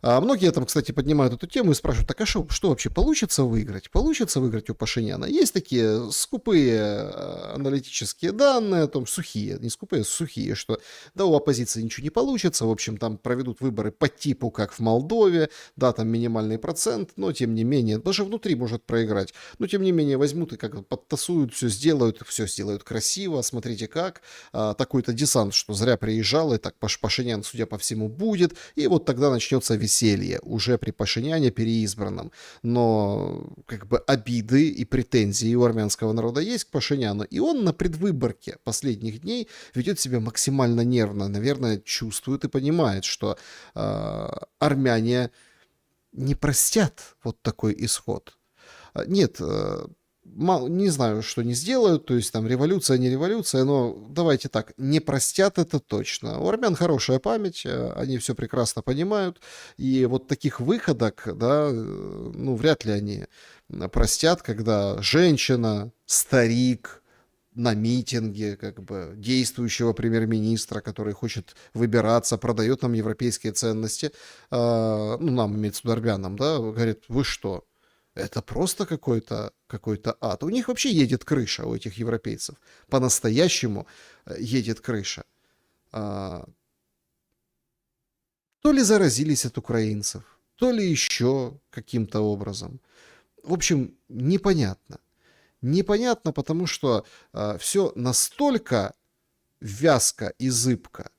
Многие там, кстати, поднимают эту тему и спрашивают, так а что вообще получится выиграть? Получится выиграть у Пашиняна? Есть такие скупые аналитические данные, о том, сухие, не скупые, сухие, что да, у оппозиции ничего не получится, в общем, там проведут выборы по типу, как в Молдове, да, там минимальный процент, но тем не менее, даже внутри может проиграть, но тем не менее возьмут и как подтасуют, все сделают красиво, смотрите как, такой-то десант, что зря приезжал, и так Пашинян, судя по всему, будет, и вот тогда начнется веселье уже при Пашиняне переизбранном. Но как бы обиды и претензии у армянского народа есть к Пашиняну, и он на предвыборке последних дней ведет себя максимально нервно, наверное, чувствует и понимает, что армяне не простят вот такой исход. Нет, не знаю, что не сделают, то есть там революция, не революция, но давайте так, не простят это точно. У армян хорошая память, они все прекрасно понимают, и вот таких выходок, да, ну, вряд ли они простят, когда женщина, старик на митинге, как бы, действующего премьер-министра, который хочет выбираться, продает нам европейские ценности, ну, нам, имеется в виду армянам, да, говорит, вы что? Это просто какой-то ад. У них вообще едет крыша, у этих европейцев. По-настоящему едет крыша. То ли заразились от украинцев, то ли еще каким-то образом. В общем, непонятно. Непонятно, потому что все настолько вязко и зыбко.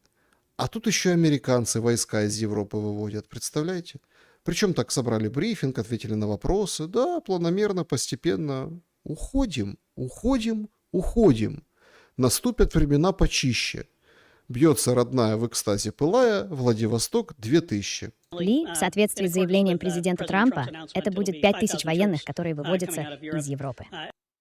А тут еще американцы войска из Европы выводят, представляете? Причем так собрали брифинг, ответили на вопросы. Да, планомерно, постепенно. Уходим. Наступят времена почище. Бьется родная в экстазе пылая, Владивосток 2000. Ли, в соответствии с заявлением президента Трампа, это будет 5000 военных, которые выводятся из Европы.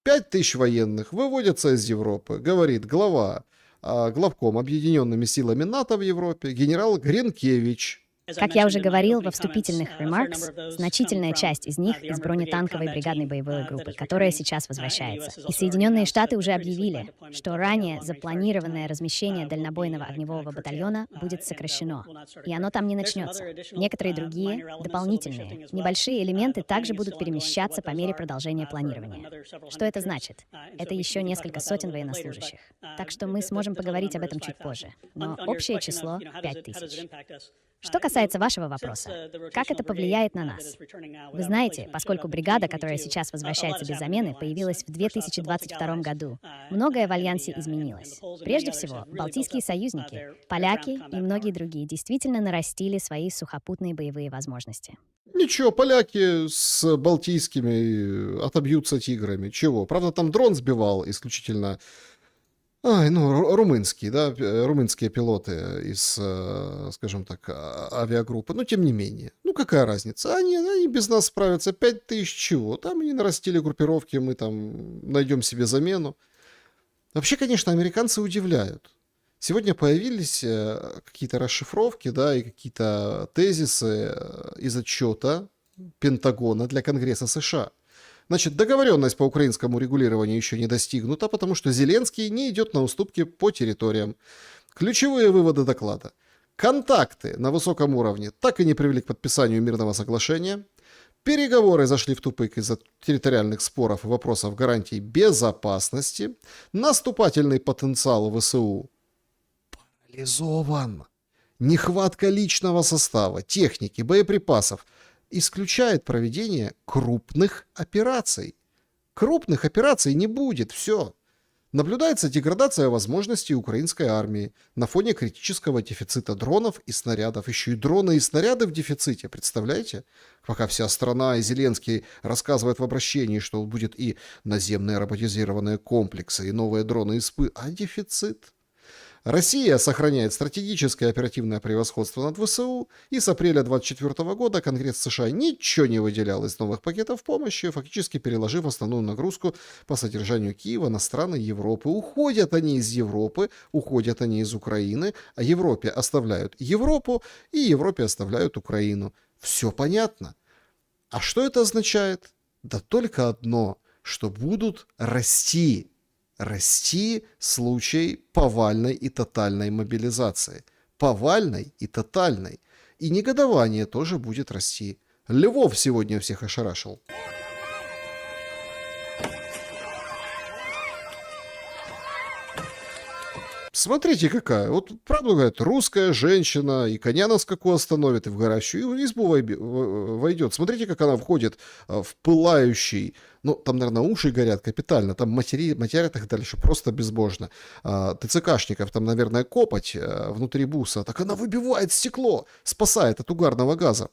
5000 военных выводятся из Европы, говорит главком Объединенными силами НАТО в Европе генерал Гринкевич. Как я уже говорил во вступительных ремаркс, значительная часть из них из бронетанковой бригадной боевой группы, которая сейчас возвращается. И Соединенные Штаты уже объявили, что ранее запланированное размещение дальнобойного огневого батальона будет сокращено, и оно там не начнется. Некоторые другие, дополнительные, небольшие элементы также будут перемещаться по мере продолжения планирования. Что это значит? Это еще несколько сотен военнослужащих. Так что мы сможем поговорить об этом чуть позже. Но общее число — 5000. Что касается вашего вопроса, как это повлияет на нас? Вы знаете, поскольку бригада, которая сейчас возвращается без замены, появилась в 2022 году, многое в Альянсе изменилось. Прежде всего, балтийские союзники, поляки и многие другие действительно нарастили свои сухопутные боевые возможности. Ничего, поляки с балтийскими отобьются тиграми. Чего? Правда, там дрон сбивал исключительно... румынские, да, румынские пилоты из, скажем так, авиагруппы, но тем не менее. Ну, какая разница? Они без нас справятся. 5000 чего? Там они нарастили группировки, мы там найдем себе замену. Вообще, конечно, американцы удивляют. Сегодня появились какие-то расшифровки, да, и какие-то тезисы из отчета Пентагона для Конгресса США. Значит, договоренность по украинскому регулированию еще не достигнута, потому что Зеленский не идет на уступки по территориям. Ключевые выводы доклада. Контакты на высоком уровне так и не привели к подписанию мирного соглашения. Переговоры зашли в тупик из-за территориальных споров и вопросов гарантий безопасности. Наступательный потенциал ВСУ парализован. Нехватка личного состава, техники, боеприпасов исключает проведение крупных операций. Крупных операций не будет, все. Наблюдается деградация возможностей украинской армии на фоне критического дефицита дронов и снарядов. Еще и дроны и снаряды в дефиците, представляете? Пока вся страна и Зеленский рассказывают в обращении, что будет и наземные роботизированные комплексы, и новые дроны, а дефицит... Россия сохраняет стратегическое оперативное превосходство над ВСУ, и с апреля 2024 года Конгресс США ничего не выделял из новых пакетов помощи, фактически переложив основную нагрузку по содержанию Киева на страны Европы. Уходят они из Европы, уходят они из Украины, а Европе оставляют Европу, и Европе оставляют Украину. Все понятно. А что это означает? Да только одно, что будут расти случай повальной и тотальной мобилизации. Повальной и тотальной. И негодование тоже будет расти. Львов сегодня всех ошарашил. Смотрите, какая. Вот правду говорят, русская женщина, и коня на скаку остановит, и в горящую избу войдет. Смотрите, как она входит в пылающий. Ну, там, наверное, уши горят капитально. Там матерят их дальше просто безбожно. ТЦКшников, там, наверное, копоть внутри буса. Так она выбивает стекло, спасает от угарного газа.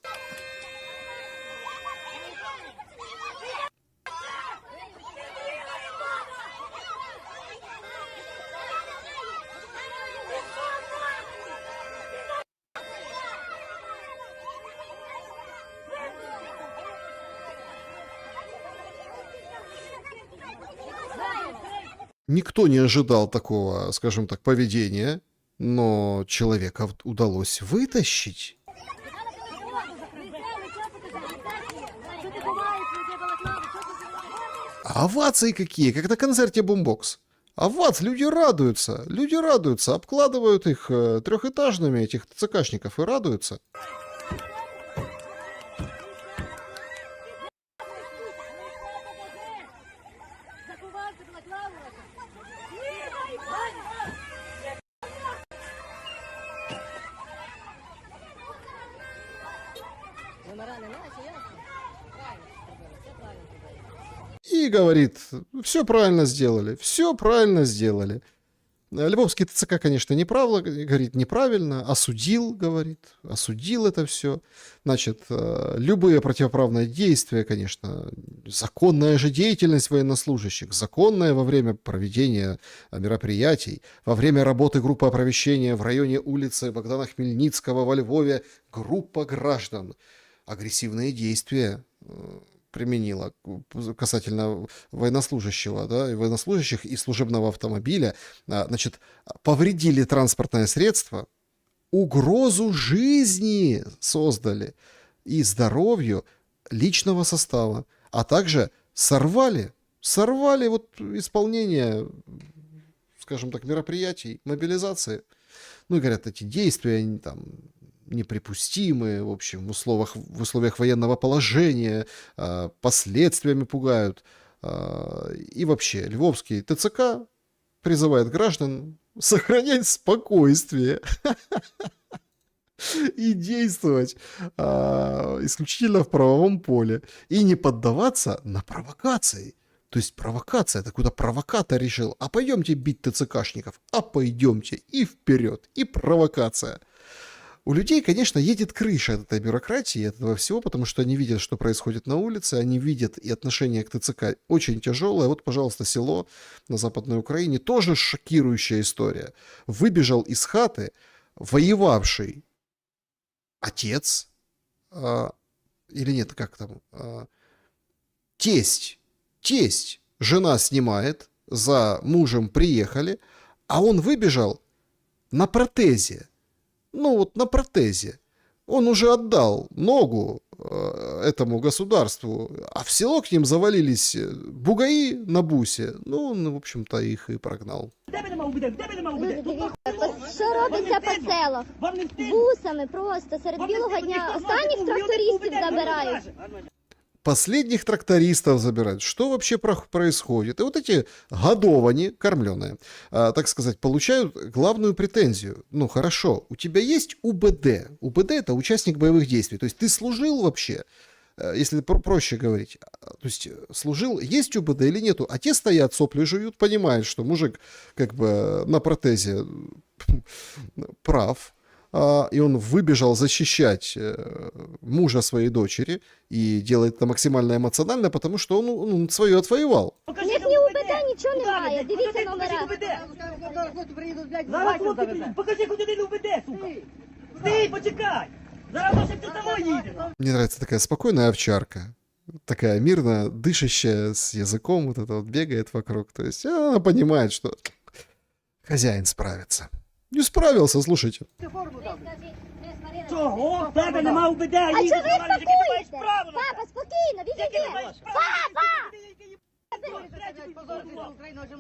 Никто не ожидал такого, скажем так, поведения, но человека удалось вытащить. А овации какие, как на концерте Бумбокс. Овации, люди радуются, обкладывают их трехэтажными, этих ТЦКшников, и радуются. И говорит, все правильно сделали, все правильно сделали. Львовский ТЦК, конечно, говорит неправильно, осудил, говорит, осудил это все. Значит, любые противоправные действия, конечно, законная же деятельность военнослужащих, законная во время проведения мероприятий, во время работы группы оповещения в районе улицы Богдана Хмельницкого во Львове, группа граждан агрессивные действия применила касательно военнослужащего, да, и военнослужащих и служебного автомобиля, значит, повредили транспортное средство, угрозу жизни создали и здоровью личного состава, а также сорвали вот исполнение, скажем так, мероприятий, мобилизации. Ну и говорят, эти действия, они там неприпустимые, в общем, в условиях военного положения, последствиями пугают. И вообще, Львовский ТЦК призывает граждан сохранять спокойствие и действовать исключительно в правовом поле и не поддаваться на провокации. То есть провокация, это куда провокатор решил, а пойдемте бить ТЦКшников, а пойдемте и вперед, и провокация. У людей, конечно, едет крыша от этой бюрократии, от этого всего, потому что они видят, что происходит на улице, они видят и отношение к ТЦК очень тяжелое. Вот, пожалуйста, село на Западной Украине, тоже шокирующая история. Выбежал из хаты воевавший отец, или нет, как там, тесть, жена снимает, за мужем приехали, а он выбежал на протезе. Ну вот на протезе. Он уже отдал ногу этому государству, а в село к ним завалились бугаи на бусе. Ну, он, в общем-то, их и прогнал. Що робиться по селах? Бусами просто серед білого дня. Останніх трактористів забирають. Последних трактористов забирают. Что вообще происходит? И вот эти годовани, кормленые, так сказать, получают главную претензию. Ну, хорошо, у тебя есть УБД. УБД — это участник боевых действий. То есть ты служил вообще, если проще говорить. То есть служил, есть УБД или нету. А те стоят, сопли жуют, понимают, что мужик как бы на протезе прав. И он выбежал защищать мужа своей дочери и делает это максимально эмоционально, потому что он свое отвоевал. У них ні УБД, нічого немає. Дивіться номера. Зараз хлопці, покажи, куди ти не УБД, сука. Стій, почекай. Зараз наше все само їде. Мне нравится такая спокойная овчарка. Такая мирно дышащая, с языком, вот это вот бегает вокруг. То есть она понимает, что хозяин справится. Не справился, слушайте. Чого? В тебе нема УБД, А їдеш, чого ви товариш, яке ти маєш спокоїте? право на це? Папа, спокійно, Яке ти маєш відійди. право? Папа!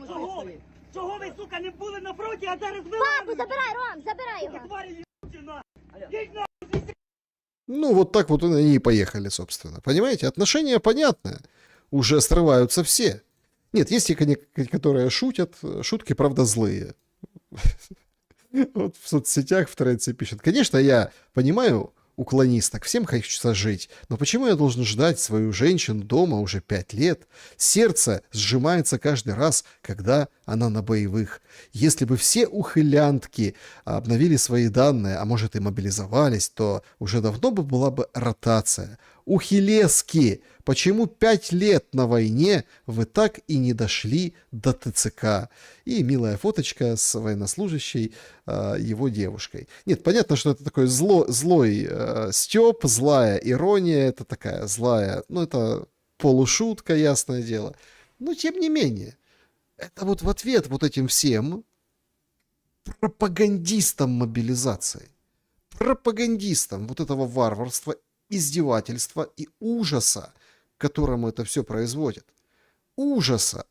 Чого ви? Чого ви, сука, не були на фронті, а зараз ви... Папу, забирай, Ром, забирай його. Тварі, їбучі, на. Їдь на. Ну, вот так вот они и поехали, собственно. Понимаете, отношения понятны. Уже срываются все. Нет, есть те, которые шутят. Шутки, правда, злые. Вот в соцсетях, в Threads пишут. Конечно, я понимаю уклонисток, всем хочется жить, но почему я должен ждать свою женщину дома уже 5 лет? Сердце сжимается каждый раз, когда она на боевых. Если бы все ухылянтки обновили свои данные, а может и мобилизовались, то уже давно бы была бы ротация. Ухилески! Почему 5 лет на войне вы так и не дошли до ТЦК? И милая фоточка с военнослужащей, его девушкой. Нет, понятно, что это такой злой стёб, злая ирония, это такая злая, ну это полушутка, ясное дело. Но тем не менее, это вот в ответ вот этим всем пропагандистам мобилизации, пропагандистам вот этого варварства, издевательства и ужаса, которому это все производит. Ужаса.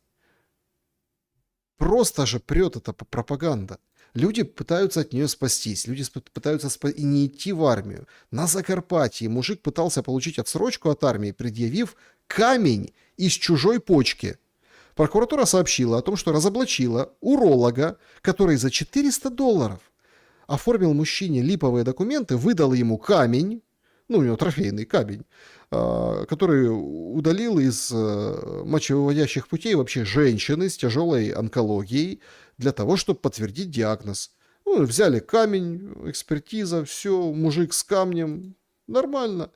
Просто же прет эта пропаганда. Люди пытаются от нее спастись. Люди пытаются и не идти в армию. На Закарпатье мужик пытался получить отсрочку от армии, предъявив камень из чужой почки. Прокуратура сообщила о том, что разоблачила уролога, который за $400 оформил мужчине липовые документы, выдал ему камень, ну, у него трофейный камень, который удалил из мочевыводящих путей вообще женщины с тяжелой онкологией для того, чтобы подтвердить диагноз. Ну, взяли камень, экспертиза, все, мужик с камнем, нормально.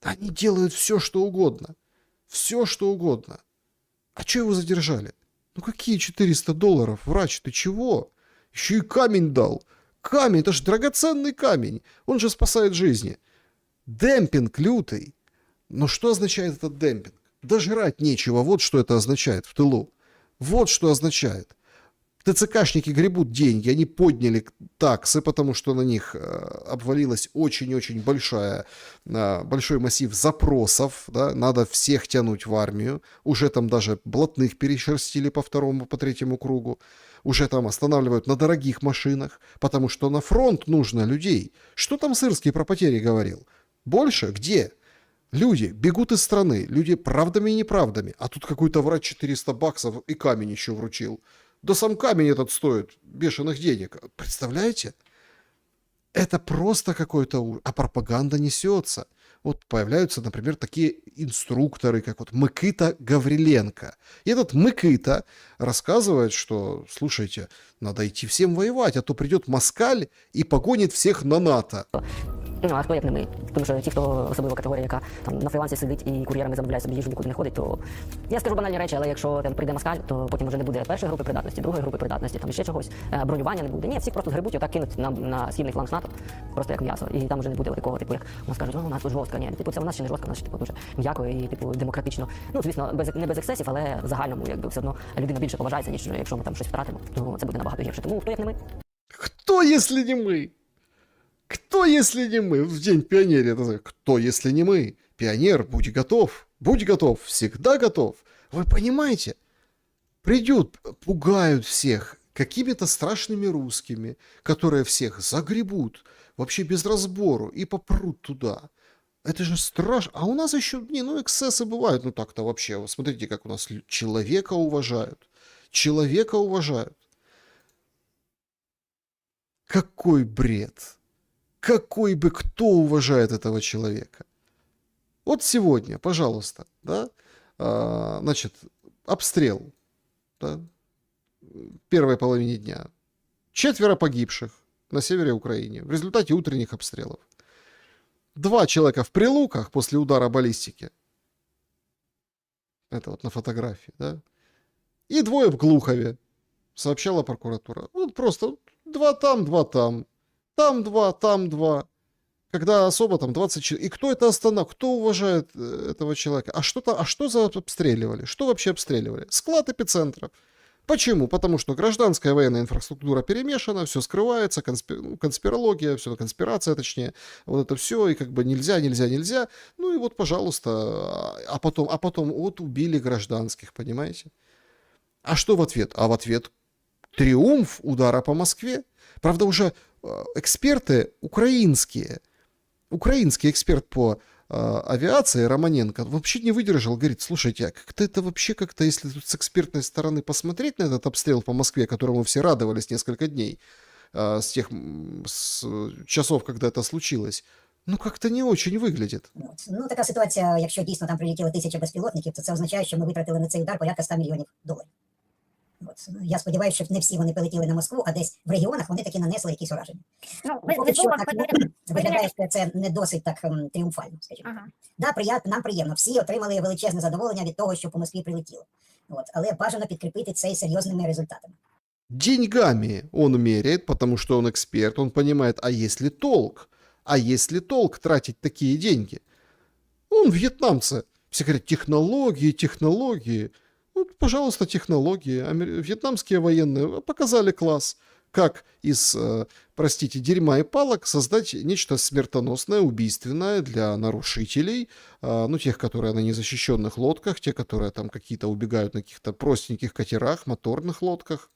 Они делают все, что угодно. Все, что угодно. А что его задержали? Ну, какие $400? Врач, ты чего? Еще и камень дал. Камень, это же драгоценный камень. Он же спасает жизни. Демпинг лютый. Но что означает этот демпинг? Да жрать нечего, вот что это означает в тылу. Вот что означает. ТЦКшники гребут деньги, они подняли таксы, потому что на них обвалилась очень-очень большой массив запросов, да? Надо всех тянуть в армию, уже там даже блатных перешерстили по 2-му, по 3-му кругу, уже там останавливают на дорогих машинах, потому что на фронт нужно людей. Что там Сырский про потери говорил? Больше? Где? Люди бегут из страны, люди правдами и неправдами, а тут какой-то врач $400 и камень еще вручил. Да сам камень этот стоит бешеных денег. Представляете? Это просто какой-то ужас. А пропаганда несется. Вот появляются, например, такие инструкторы, как вот Микита Гавриленко. И этот Микита рассказывает, что, слушайте, надо идти всем воевать, а то придет москаль и погонит всех на НАТО. Ну, а хто як не ми? Тому що ті, хто особлива категорія, яка там на фрилансі сидить і кур'єрами замовляє собі їжу, нікуди не ходить, то я скажу банальні речі, але якщо там прийде москаль, то потім вже не буде першої групи придатності, другої групи придатності, там ще чогось, бронювання не буде. Ні, всіх просто згребуть і отак кинуть на східний фланг НАТО, просто як м'ясо. І там вже не буде такого, типу, як у нас кажуть, у нас тут жорстко. Ні, типу, це у нас ще не жорстко, у нас ще типу дуже м'яко і типу демократично. Ну, звісно, не без ексцесів, але в загальному, якби все одно людина більше поважається, ніж якщо ми там щось втратимо, то це буде набагато гірше. Тому хто як не ми? Кто, если не мы? Кто, если не мы? В День пионера. Кто, если не мы? Пионер, будь готов, всегда готов. Вы понимаете? Придут, пугают всех какими-то страшными русскими, которые всех загребут, вообще без разбору, и попрут туда. Это же страшно. А у нас еще, эксцессы бывают. Ну так-то вообще. Вот смотрите, как у нас человека уважают. Человека уважают. Какой бред. Какой бы кто уважает этого человека? Вот сегодня, пожалуйста, да, значит, обстрел, да, в первой половине дня. 4 погибших на севере Украины в результате утренних обстрелов. 2 человека в Прилуках после удара баллистики. Это вот на фотографии, да. И 2 в Глухове, сообщала прокуратура. Вот просто 2 там, 2 там. Там 2, там 2. Когда особо там 20 человек. И кто это останавливал? Кто уважает этого человека? А что за обстреливали? Что вообще обстреливали? Склад эпицентра. Почему? Потому что гражданская военная инфраструктура перемешана, все скрывается, конспирология, все, конспирация точнее. Вот это все, и как бы нельзя. Ну и вот, пожалуйста. А потом вот убили гражданских, понимаете? А что в ответ? А в ответ триумф удара по Москве. Правда, уже эксперты украинские Украинский эксперт по авиации Романенко вообще не выдержал, говорит, слушайте, а как-то это вообще как-то, если тут с экспертной стороны посмотреть на этот обстрел по Москве, которому все радовались несколько дней, с тех часов, когда это случилось, ну как-то не очень виглядить. Ну, така ситуація, якщо дійсно там прилетіло 1000 безпілотників, то це означає, що ми витратили на цей удар порядка $100 мільйонів. Я сподіваюся, що не всі вони полетіли на Москву, а десь в регіонах вони таки нанесли якісь ураження. Поки що так виглядає, що це не досить так тріумфально, скажімо. Да, нам приємно. Всі отримали величезне задоволення від того, що по Москві прилетіло. Але бажано підкріпити це серйозними результатами. Деньгами он меряет, потому что он эксперт, он понимает, а есть ли толк? А есть ли толк тратить такие деньги? Он вьетнамцы. Все говорят, технологии, технологии. Вот, пожалуйста, технологии. Вьетнамские военные показали класс. Как из, простите, дерьма и палок создать нечто смертоносное, убийственное для нарушителей, ну, тех, которые на незащищенных лодках, те, которые там какие-то убегают на каких-то простеньких катерах, моторных лодках.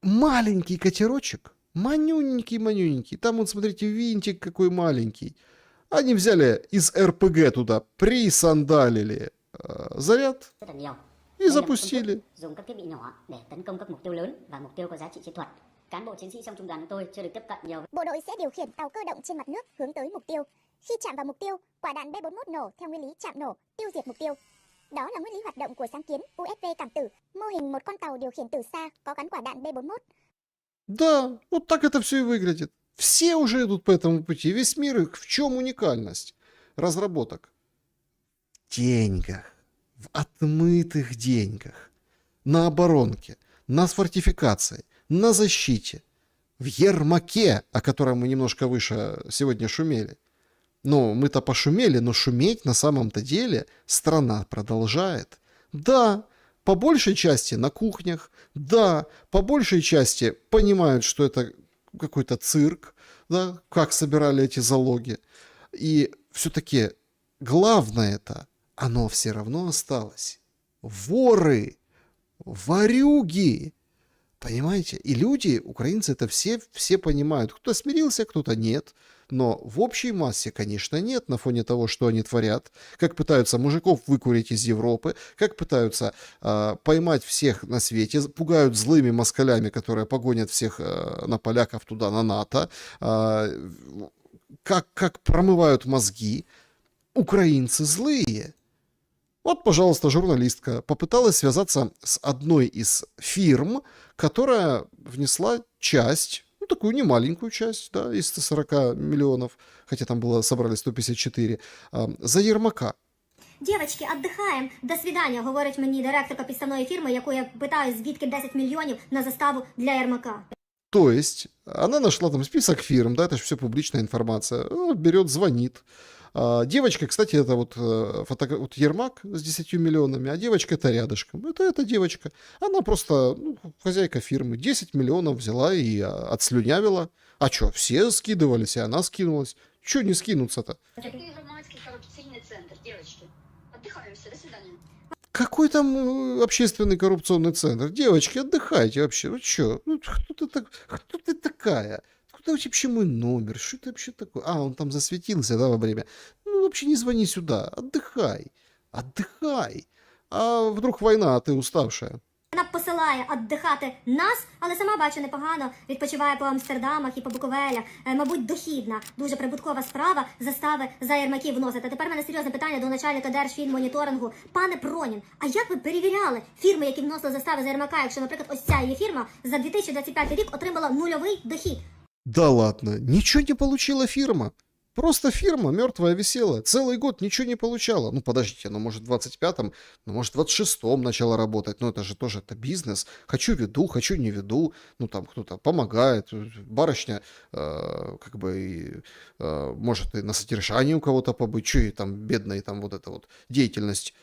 Маленький катерочек, манюненький, там вот, смотрите, винтик какой маленький. Они взяли из РПГ туда, присандалили заряд и запустили. Bộ đội sẽ điều khiển tàu cơ động trên mặt nước hướng tới mục tiêu. Khi chạm vào mục tiêu, quả đạn B-41 nổ theo nguyên lý chạm nổ, tiêu diệt mục tiêu. Đó là nguyên lý hoạt động của sáng kiến USV cảm tử, mô hình một con tàu điều khiển từ xa có gắn quả đạn B-41. Да, вот так это все и выглядит. Все уже идут по этому пути. Весь мир, в чем уникальность разработок? В деньгах, в отмытых деньгах, на оборонке, на фортификации, на защите, в Ермаке, о котором мы немножко выше сегодня шумели. Ну, мы-то пошумели, но шуметь на самом-то деле страна продолжает. Да, по большей части на кухнях, да, по большей части понимают, что это какой-то цирк, да, как собирали эти залоги. И все-таки главное-то, оно все равно осталось. Воры, ворюги, понимаете? И люди, украинцы, это все понимают. Кто-то смирился, кто-то нет. Но в общей массе, конечно, нет, на фоне того, что они творят. Как пытаются мужиков выкурить из Европы, как пытаются поймать всех на свете, пугают злыми москалями, которые погонят всех на поляков туда, на НАТО, как промывают мозги. Украинцы злые. Вот, пожалуйста, журналистка попыталась связаться с одной из фирм, которая внесла часть, ну, такую немаленькую часть, да, из 140 миллионов, хотя там было, собрали 154, за Єрмака. Дівчатки, віддихаємо, до свидання, говорить мені директорка підставної фірми, яку я питаю, звідки 10 мільйонів на заставу для Єрмака. То есть она нашла там список фирм, да, это же все публичная информация, берет, звонит. Девочка, кстати, это вот Ермак с 10 миллионами, а девочка это рядышком. Это эта девочка. Она просто хозяйка фирмы. 10 миллионов взяла и отслюнявила. А что, все скидывались, и она скинулась. Чего не скинуться-то? Такой громадский коррупционный центр, девочки. Отдыхаемся, до свидания. Какой там общественный коррупционный центр? Девочки, отдыхайте вообще. Ну что? Ну, кто ты такая? Откуда вообще мой номер? Что это вообще такое? А, он там засветился, да, во время. Ну, вообще не звони сюда. Отдыхай. Отдыхай. А вдруг война, а ты уставшая? Вона посилає віддихати нас, але сама, бачу, непогано відпочиває по Амстердамах і по Буковелях. Мабуть, дохідна, дуже прибуткова справа застави за Єрмаків вносити. А тепер в мене серйозне питання до начальника Держфінмоніторингу. Пане Пронін, а як ви перевіряли фірми, які вносили застави за Єрмака, якщо, наприклад, ось ця її фірма за 2025 рік отримала нульовий дохід? Да ладно, ничего не получила фирма. Просто фирма мертвая висела. Целый год ничего не получала. Ну, подождите, ну, может, в 25-м, ну, может, в 26-м начала работать. Ну, это же тоже это бизнес. Хочу веду, хочу не веду. Ну, там кто-то помогает. Барышня, как бы, может и на содержании у кого-то побыть. Что и там бедной там вот эта вот деятельность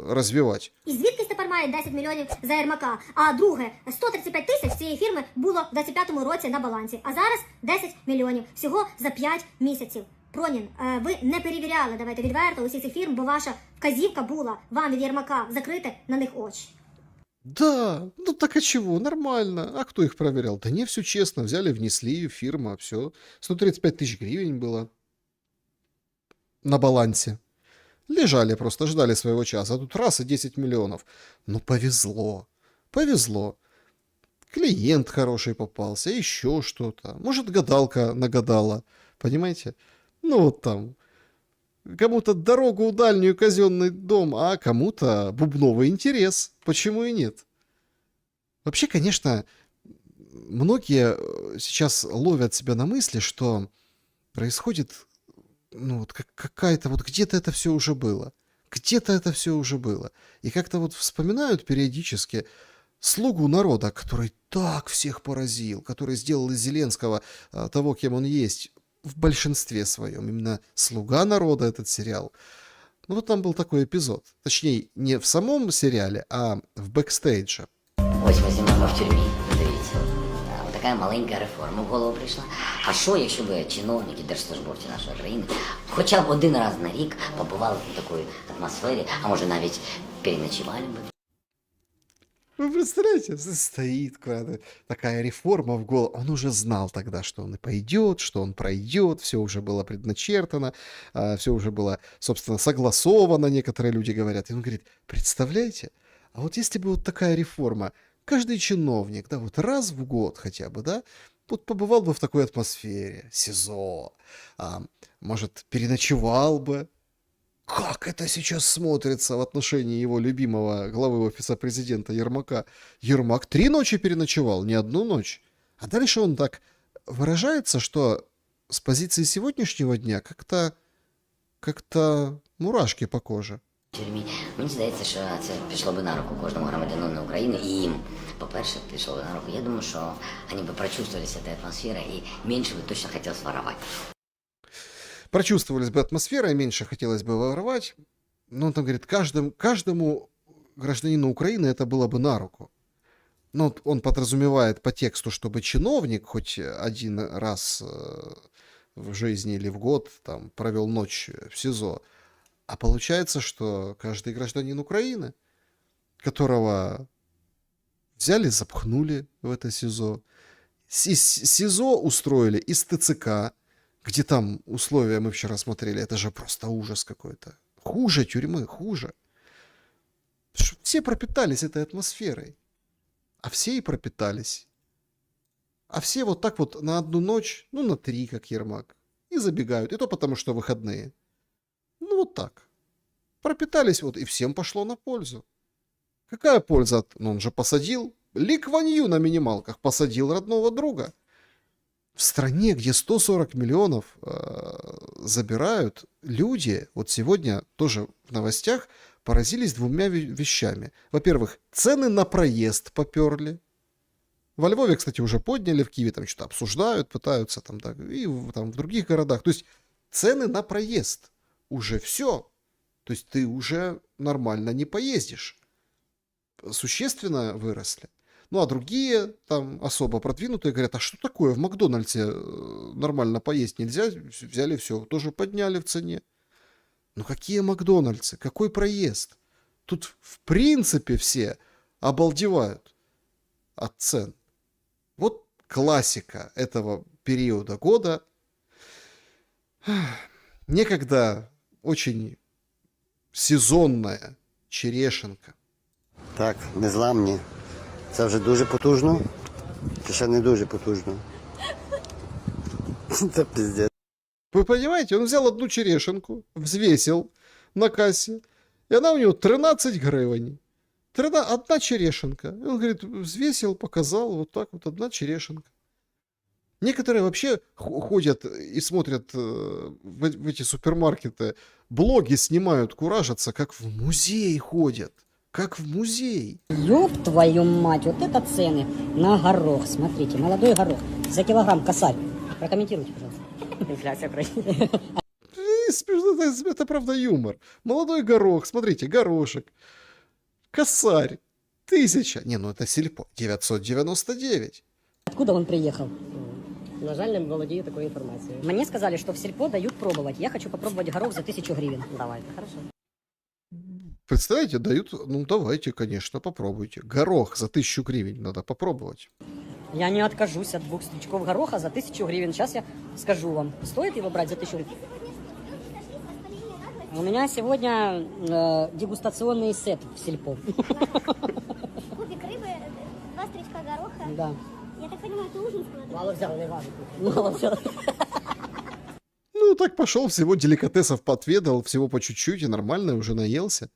развивать. І звідкись тепер має 10 мільйонів за Єрмака? А друге, 135 тисяч цієї фірми було в 25-му році на балансі. А зараз 10 мільйонів. Всього за 5 місяців. Пронін, ви не перевіряли, давайте відверто, усі ці фірми, бо ваша вказівка була вам від Єрмака закрити на них очі. Да, ну так а чего, нормально. А кто их проверял? Да не, все честно, взяли, внесли, фирма, все. 135 тысяч гривен было на балансе. Лежали просто, ждали своего часа. А тут раз и 10 миллионов. Ну повезло, повезло. Клиент хороший попался, еще что-то. Может, гадалка нагадала, понимаете? Ну вот там. Кому-то дорогу дальнюю, казенный дом, а кому-то бубновый интерес. Почему и нет? Вообще, конечно, многие сейчас ловят себя на мысли, что происходит, ну, вот какая-то, вот где-то это все уже было. Где-то это все уже было. И как-то вот вспоминают периодически слугу народа, который так всех поразил, который сделал из Зеленского того, кем он есть, в большинстве своем. Именно «Слуга народа» этот сериал. Ну вот там был такой эпизод. Точнее, не в самом сериале, а в бекстейдже. Ось ми знімаємо в тюрмі, дивіться. Така маленька реформа в голову прийшла. А що, якщо б чиновники, держслужбовці нашої країни хоча б один раз на рік побували в такій атмосфері, а може навіть переночували б? Вы представляете, стоит куда-то такая реформа в голову. Он уже знал тогда, что он и пойдет, что он пройдет, все уже было предначертано, все уже было, собственно, согласовано, некоторые люди говорят. И он говорит, представляете, а вот если бы вот такая реформа, каждый чиновник, да, вот раз в год хотя бы, да, вот побывал бы в такой атмосфере, СИЗО, может, переночевал бы. Как это сейчас смотрится в отношении его любимого главы офиса президента Ермака? Ермак 3 ночи переночевал, не 1 ночь. А дальше он так выражается, что с позиции сегодняшнего дня как-то мурашки по коже. В тюрмі. Мені здається, що це пішло би на руку кожному громадянину України і їм. По-перше, пішло би на руку. Я думаю, що вони би прочувствовались этой атмосферой и меньше бы точно хотел своровать. Прочувствовались бы атмосфера, и меньше хотелось бы воровать. Но он там говорит, каждому гражданину Украины это было бы на руку. Но он подразумевает по тексту, чтобы чиновник хоть один раз в жизни или в год там провел ночь в СИЗО. А получается, что каждый гражданин Украины, которого взяли, запхнули в это СИЗО, из СИЗО устроили из ТЦК, где там условия мы вчера смотрели, это же просто ужас какой-то. Хуже тюрьмы, хуже. Все пропитались этой атмосферой. А все и пропитались. А все вот так вот на 1 ночь, ну на 3, как Ермак, и забегают. И то потому, что выходные. Ну вот так. Пропитались вот, и всем пошло на пользу. Какая польза? Ну он же посадил. Ли Кван Ю на минималках посадил родного друга. В стране, где 140 миллионов забирают, люди, вот сегодня тоже в новостях поразились 2 вещами. Во-первых, цены на проезд поперли. Во Львове, кстати, уже подняли, в Киеве там что-то обсуждают, пытаются там, да, и там в других городах. То есть цены на проезд уже все. То есть ты уже нормально не поездишь. Существенно выросли. Ну, а другие там особо продвинутые говорят, а что такое, в Макдональдсе нормально поесть нельзя? Взяли все, тоже подняли в цене. Ну, какие Макдональдсы? Какой проезд? Тут, в принципе, все обалдевают от цен. Вот классика этого периода года. Некогда очень сезонная черешенка. Так, незламні. Це вже дуже потужно, чи ще не дуже потужно? Це пиздец. Вы понимаете, он взял 1 черешенку, взвесил на кассе, и она у него 13 гривен. 1 черешенка. И он говорит, взвесил, показал, вот так вот 1 черешенка. Некоторые вообще ходят и смотрят в эти супермаркеты, блоги снимают, куражатся, как в музей ходят. Как в музей. Ёб твою мать, вот это цены на горох. Смотрите, молодой горох за килограмм косарь. Прокомментируйте, пожалуйста. Інфляція в країні. Это правда юмор. Молодой горох, смотрите, горошек. Косарь. 1000. Не, ну это сельпо. 999. Откуда он приехал? На жаль, не володію такою інформацією. Мне сказали, что в сельпо дают пробовать. Я хочу попробовать горох за 1000 гривен. Давайте, хорошо. Представляете, дают, ну давайте, конечно, попробуйте. Горох за 1000 гривен надо попробовать. Я не откажусь от 2 стручков гороха за 1000 гривен. Сейчас я скажу вам, стоит его брать за 1000 гривен? У меня сегодня дегустационный сет в сельпо. Кубик рыбы, 2 стричка гороха. Да. Я так понимаю, это ужин складывается? Мало взял, Иван. Мало взял. Ну, так пошел, всего деликатесов подведал, всего по чуть-чуть, и нормально уже наелся.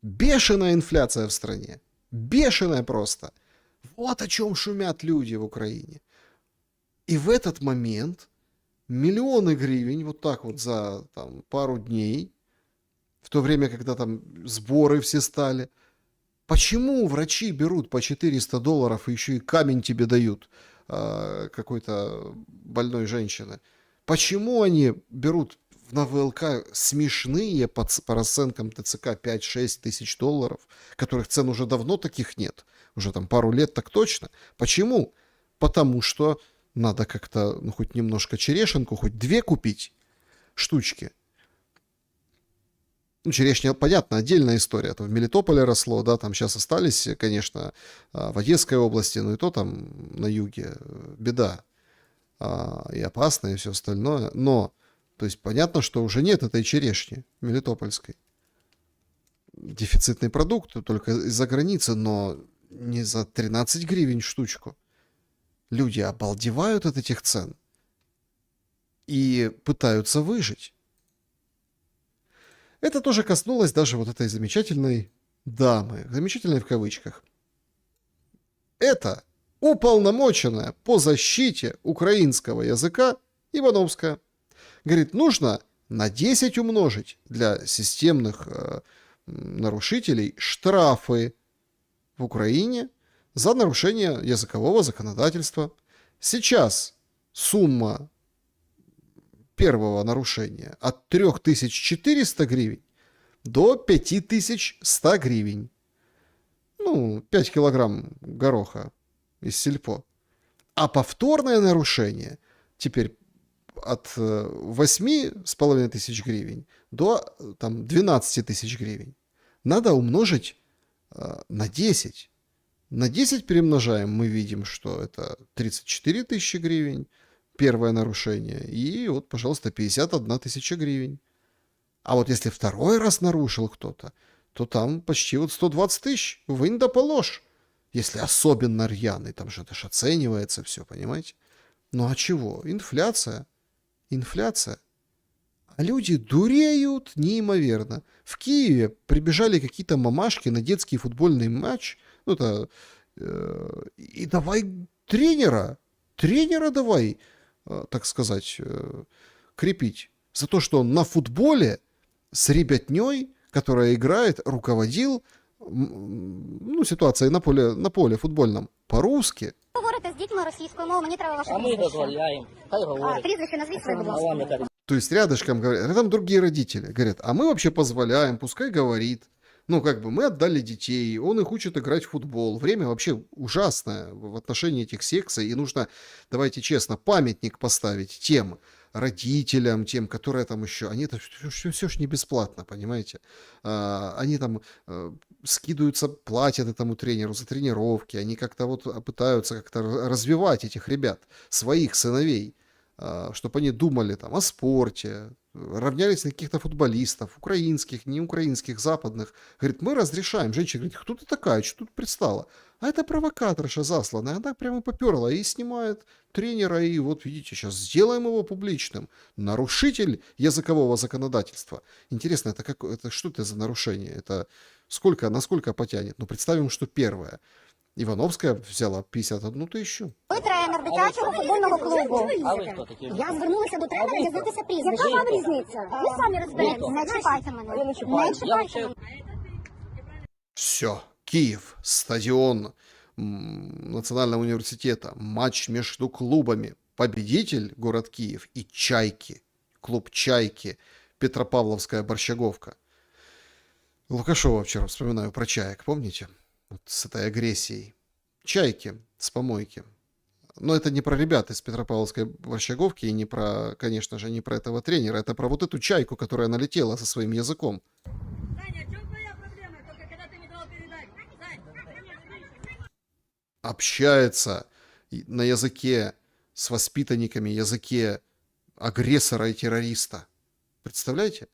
Бешеная инфляция в стране. Бешеная просто. Вот о чем шумят люди в Украине. И в этот момент миллионы гривен вот так вот за там, пару дней, в то время, когда там сборы все стали. Почему врачи берут по $400 и еще и камень тебе дают какой-то больной женщины? Почему они берут на ВЛК смешные по расценкам ТЦК 5-6 тысяч долларов, которых цен уже давно таких нет, уже там пару лет так точно? Почему? Потому что надо как-то, ну, хоть немножко черешенку, хоть 2 купить штучки. Ну, черешня, понятно, отдельная история. Это в Мелитополе росло, да, там сейчас остались, конечно, в Одесской области, но и то там на юге беда. И опасно, и все остальное. Но, то есть, понятно, что уже нет этой черешни мелитопольской. Дефицитный продукт только из-за границы, но не за 13 гривен штучку. Люди обалдевают от этих цен и пытаются выжить. Это тоже коснулось даже вот этой замечательной дамы, замечательной в кавычках. Это уполномоченная по защите украинского языка Ивановская. Говорит, нужно на 10 умножить для системных нарушителей штрафы в Украине за нарушение языкового законодательства. Сейчас сумма первого нарушения от 3400 гривен до 5100 гривен. Ну, 5 килограмм гороха из сельпо. А повторное нарушение теперь от 8500 гривен до там, 12 тысяч гривен. Надо умножить на 10. На 10 перемножаем, мы видим, что это 34 тысячи гривен, первое нарушение, и вот, пожалуйста, 51 тысяча гривен. А вот если второй раз нарушил кто-то, то там почти вот 120 тысяч, вынь да положь. Если особенно рьяный, там же это ж оценивается все, понимаете? Ну а чего? Инфляция. Инфляция. А люди дуреют неимоверно. В Киеве прибежали какие-то мамашки на детский футбольный матч. Ну, это, и давай тренера давай, так сказать, крепить. За то, что он на футболе с ребятней, которая играет, руководил, ну, ситуацией на поле футбольном по-русски. Говорите з дітьми російською мовою, мені треба ваше прізвище. А ми дозволяємо. Хай говорять. Прізвище назвіть своє, будь ласка. То есть рядышком говорят, там другие родители говорят, а мы вообще позволяем, пускай говорит. Ну, как бы мы отдали детей, он их учит играть в футбол. Время вообще ужасное в отношении этих секций. И нужно, давайте честно, памятник поставить тем родителям, тем, которые там еще... Они это все ж не бесплатно, понимаете? Они там скидываются, платят этому тренеру за тренировки. Они как-то вот пытаются как-то развивать этих ребят, своих сыновей, чтобы они думали там о спорте, равнялись на каких-то футболистов, украинских, не украинских, западных. Говорит, мы разрешаем. Женщина говорит, кто ты такая, что тут пристала? А это провокаторша засланная. Она прямо поперла и снимает тренера. И вот видите, сейчас сделаем его публичным. Нарушитель языкового законодательства. Интересно, это что это за нарушение? Это насколько потянет? Ну, представим, что первое. Ивановская взяла 51 тисячу. Ви тренер дитячого футбольного клубу. А ви хто такі? Я звернулася до тренера дізнатися прізвище. Яка вам різниця? Ви самі розберетеся. Не чіпайте мене. Я не чіпаю. Не чіпайте мене. Все, Киев, стадион Национального университета, матч между клубами. Победитель город Киев и Чайки, клуб Чайки, Петропавловская Борщаговка. Лукашова вчера вспоминаю про чаек, помните? Вот с этой агрессией. Чайки с помойки. Но это не про ребят из Петропавловской Борщаговки и не про, конечно же, не про этого тренера. Это про вот эту чайку, которая налетела со своим языком. Таня, в чем твоя проблема? общается на языке с воспитанниками, языке агрессора и террориста. Представляете?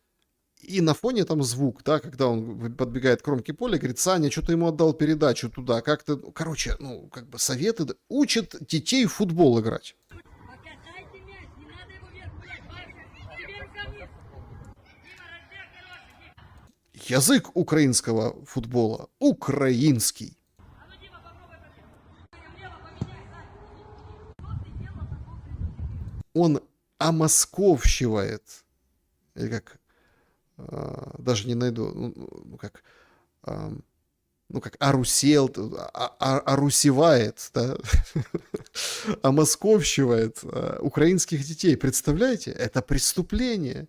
И на фоне там звук, да, когда он подбегает к кромке поля, говорит: Саня, что ты ему отдал передачу туда, как ты... Короче, ну, как бы советы. Учат детей в футбол играть. Язык украинского футбола украинский. Он омосковщивает, или как, даже не найду, орусел, орусевает, да? Омосковщивает украинских детей. Представляете? Это преступление.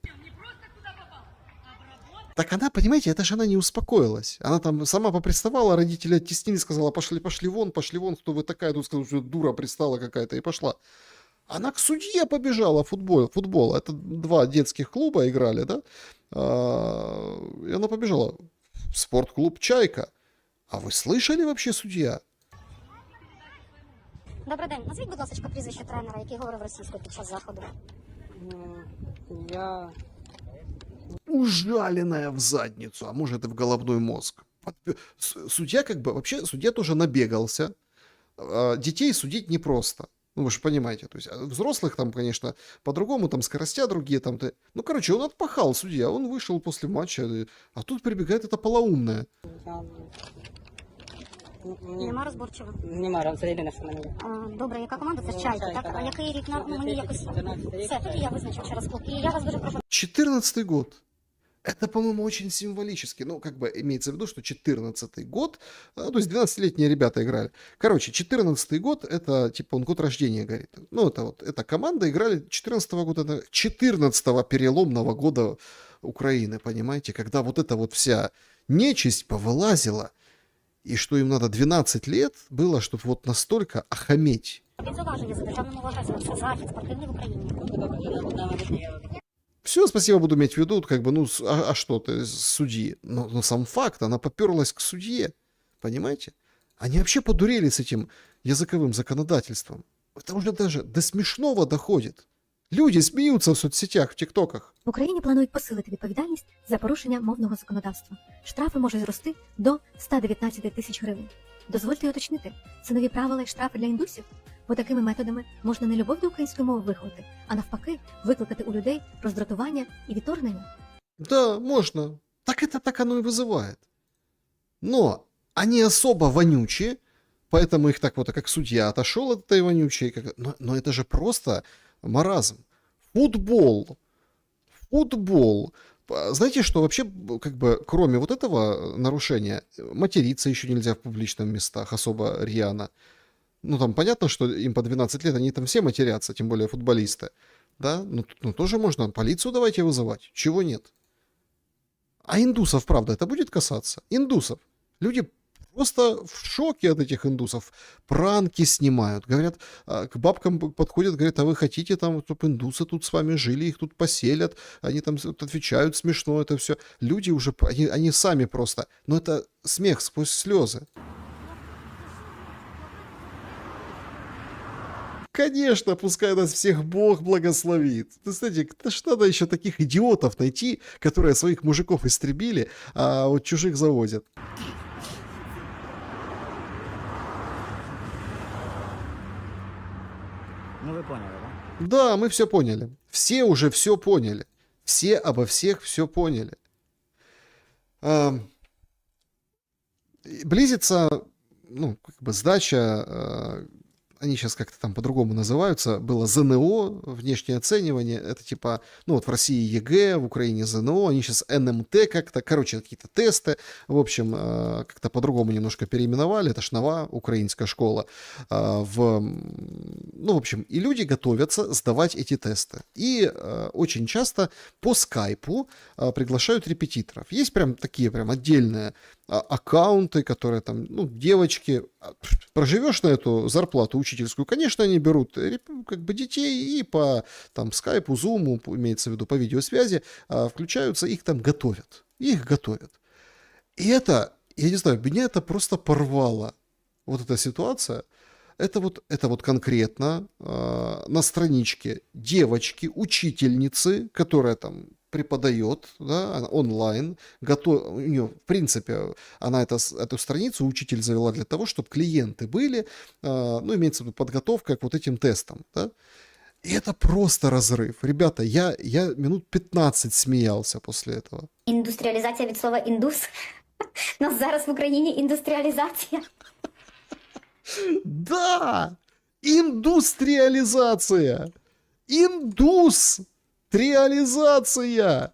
Так она, понимаете, это же она не успокоилась. Она там сама поприставала, родители оттеснили, сказала: пошли вон, кто вы такая. Тут сказала, что дура пристала какая-то, и пошла. Она к судье побежала футбол. Это 2 детских клуба играли, да? И она побежала в спортклуб «Чайка». А ви слышали вообще, суддя? Добрий день. Назвіть, будь ласка, прізвище тренера, який говорив російською під час заходу. Ужаленная в задницу, а может и в головной мозг. Судья вообще судья тоже набегался. Детей судить непросто. Ну, вы же понимаете, то есть взрослых там, конечно, по-другому, там скоростя другие, там, ну, короче, он отпахал, судья, он вышел после матча, а тут прибегает эта полоумная. Нема розборчиво. Нема, розрядина, що мене. Добре, яка команда? Це Чайка, так? А який рік мені якось... Все, тоді я визначу через клуб. І я вас дуже прошу. 14-й год. Это, по-моему, очень символически. Ну, как бы имеется в виду, что 14-й год, то есть 12-летние ребята играли. Короче, 14-й год, это, типа, он год рождения говорит. Ну, это вот, эта команда играли 14-го года, 14-го переломного года Украины, понимаете? Когда вот эта вот вся нечисть повылазила, и что им надо 12 лет было, чтобы вот настолько охаметь. Підзуваження за державному агресором. Це захід спортивний в Україні. Все, спасибо, буду иметь в виду, как бы, ну, а что ты, судьи? Но сам факт, она поперлась к судье, понимаете? Они вообще подурели с этим языковым законодательством. Это уже даже до смешного доходит. Люди смеются в соцсетях, в тиктоках. В Україні планують посилити відповідальність за порушення мовного законодавства. Штрафи можуть зрости до 119 тисяч гривень. Дозвольте уточнити, це нові правила і штрафи для індусів? Бо такими методами можна не любов до української мови виховати, а навпаки викликати у людей роздратування і відторгнення. Да, можно. Так оно и вызывает. Но они особо вонючие, поэтому их так вот, как судья отошел от этой вонючей. Но это же просто маразм. Футбол. Знаете, что вообще, как бы, кроме вот этого нарушения, материться еще нельзя в публичных местах, особо рьяно. Ну, там понятно, что им по 12 лет, они там все матерятся, тем более футболисты. Да? Ну, тоже можно. Полицию давайте вызывать. Чего нет? А индусов, правда, это будет касаться? Индусов. Люди просто в шоке от этих индусов. Пранки снимают. Говорят, к бабкам подходят, говорят: а вы хотите там, чтобы индусы тут с вами жили, их тут поселят? Они там отвечают смешно, это все. Люди уже, они сами просто. Но это смех сквозь слезы. Конечно, пускай нас всех Бог благословит. Ты знаете, что надо еще таких идиотов найти, которые своих мужиков истребили, а вот чужих завозят. Ну, ви поняли, да? Да, мы все поняли. Все уже все поняли. Все обо всех все поняли. Близится, ну, как бы сдача, они сейчас как-то там по-другому называются, было ЗНО, внешнее оценивание, это типа, ну вот в России ЕГЭ, в Украине ЗНО, они сейчас НМТ как-то, короче, какие-то тесты, в общем, как-то по-другому немножко переименовали, это ж нова украинская школа, ну, в общем, и люди готовятся сдавать эти тесты, и очень часто по скайпу приглашают репетиторов, есть прям такие прям отдельные аккаунты, которые там, ну, девочки, проживешь на эту зарплату учительскую, конечно, они берут как бы детей и по там скайпу, зуму, имеется в виду по видеосвязи, включаются, их там готовят. Их готовят. И это, я не знаю, меня это просто порвало. вот эта ситуация, это вот конкретно на страничке девочки, учительницы, которая там преподает, да, она онлайн, у нее, в принципе, она эту страницу учитель завела для того, чтобы клиенты были, ну, имеется в виду подготовка к вот этим тестам, да. И это просто разрыв. Ребята, я минут 15 смеялся после этого. Індустріалізація від слова індус. У нас зараз в Україні індустріалізація. Да! Индустриализация! Индустриализация!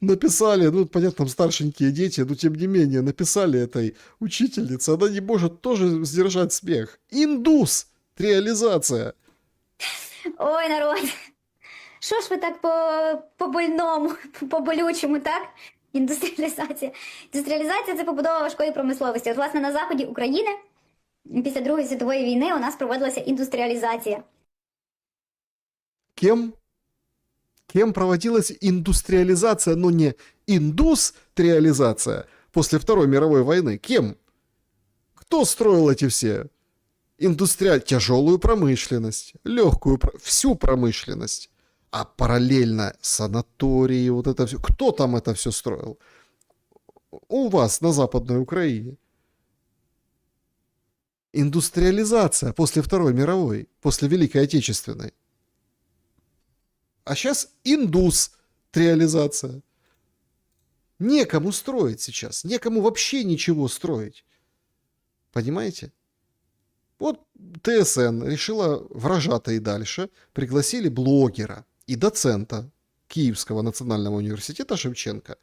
Написали, ну, понятно, там старшенькие дети, но тем не менее, написали этой учительнице, она не может тоже сдержать смех. Индустриализация! Ой, народ. Що ж ви так по-больному, по-болючому, так? Індустріалізація. Індустріалізація – це побудова важкої промисловості. От, власне, на заході України після Другої світової війни у нас проводилася індустріалізація. Кем? Кем проводилась индустриализация, но не индустриализация после Второй мировой войны? Кем? Кто строил эти все тяжелую промышленность, легкую, всю промышленность, а параллельно санатории, вот это все. Кто там это все строил? У вас на Западной Украине. Индустриализация после Второй мировой, после Великой Отечественной. А сейчас индустриализация. Некому строить сейчас, некому вообще ничего строить. Понимаете? Вот ТСН решила вражата и дальше, пригласили блогера и доцента Киевского национального университета Шевченка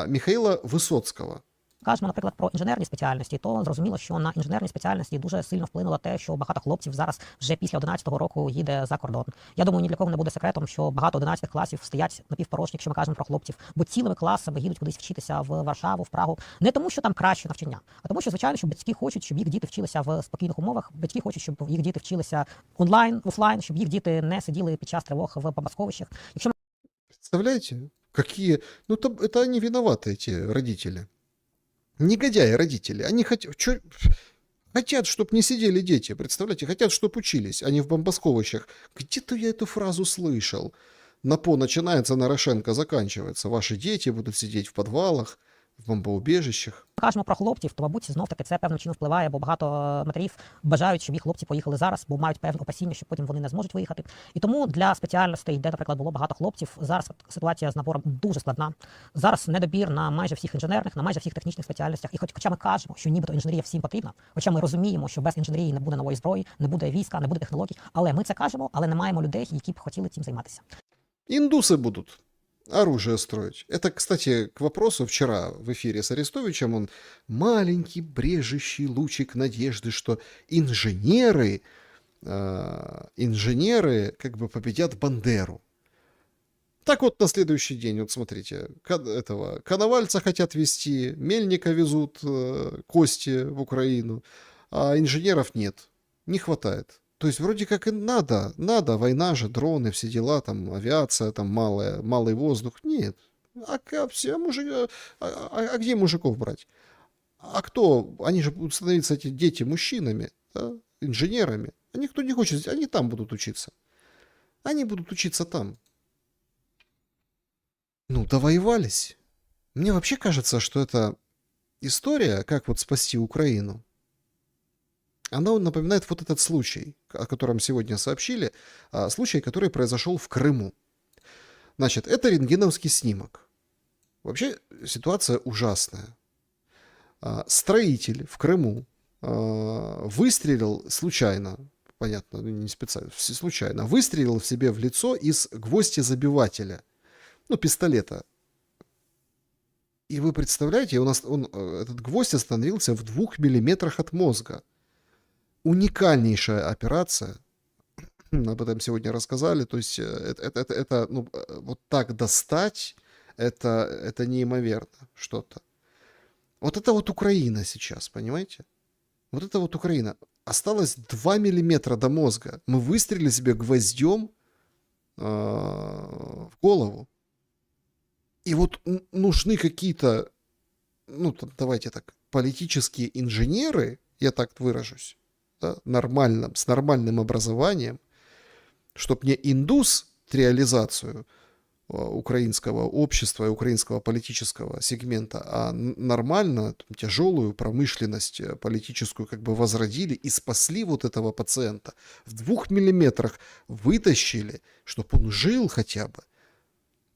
Михаила Висоцького. Кажемо, наприклад, про інженерні спеціальності, то зрозуміло, що на інженерні спеціальності дуже сильно вплинуло те, що багато хлопців зараз вже після 11-го року їде за кордон. Я думаю, ні для кого не буде секретом, що багато 11 класів стоять напівпорожні, якщо ми кажемо про хлопців, бо цілими класами їдуть кудись вчитися в Варшаву, в Прагу. Не тому, що там краще навчання, а тому, що, звичайно, що батьки хочуть, щоб їх діти вчилися в спокійних умовах, батьки хочуть, щоб їх діти вчилися онлайн, офлайн, щоб їх діти не сиділи під час тривог в бомбосховищах. Якщо... Представляете, какие... Ну, это они виноваты, эти родители. Негодяи родители. Они хотят, чтобы не сидели дети, представляете? Хотят, чтобы учились, а не в бомбосховищах. Где-то я эту фразу слышал. НАПО начинается, Нарошенко заканчивается. Ваши дети будут сидеть в подвалах, в бомбоубежищах. Кажемо про хлопців, то, мабуть, знов-таки це певним чином впливає, бо багато матерів бажають, щоб їх хлопці поїхали зараз, бо мають певне опасіння, що потім вони не зможуть виїхати. І тому для спеціальностей, де, наприклад, було багато хлопців, зараз ситуація з набором дуже складна. Зараз недобір на майже всіх інженерних, на майже всіх технічних спеціальностях. І хоча ми кажемо, що нібито інженерія всім потрібна, хоча ми розуміємо, що без інженерії не буде нової зброї, не буде війська, не буде технологій, але ми це кажемо, але не маємо людей, які б хотіли цим займатися. Индусы будут оружие строить. Это, кстати, к вопросу вчера в эфире с Арестовичем, он маленький брежущий лучик надежды, что инженеры как бы победят Бандеру. Так вот на следующий день, вот смотрите, этого Коновальца хотят везти, Мельника везут кости в Украину, а инженеров нет, не хватает. То есть вроде как и надо, война же, дроны, все дела, там авиация, там малый воздух. Нет. А где мужиков брать? А кто? Они же будут становиться, эти дети, мужчинами, да? Инженерами. А никто не хочет, они там будут учиться. Они будут учиться там. Ну, довоевались. Мне вообще кажется, что эта история, как вот спасти Украину, она напоминает вот этот случай, о котором сегодня сообщили, случай, который произошел в Крыму. Значит, это рентгеновский снимок. Вообще ситуация ужасная. Строитель в Крыму выстрелил случайно, понятно, не специально, случайно, выстрелил в себе в лицо из гвоздезабивателя, ну, пистолета. И вы представляете, этот гвоздь остановился в 2 миллиметрах от мозга. Уникальнейшая операция, об этом сегодня рассказали, то есть это ну, вот так достать, это неимоверно что-то. Вот это вот Украина сейчас, понимаете? Вот это вот Украина. Осталось 2 миллиметра до мозга. Мы выстрелили себе гвоздем в голову. И вот нужны какие-то, ну, давайте так, политические инженеры, я так выражусь, да, с нормальным образованием, чтобы не индустриализацию украинского общества и украинского политического сегмента, а нормально тяжелую промышленность политическую как бы возродили и спасли вот этого пациента. В 2 миллиметрах вытащили, чтобы он жил хотя бы.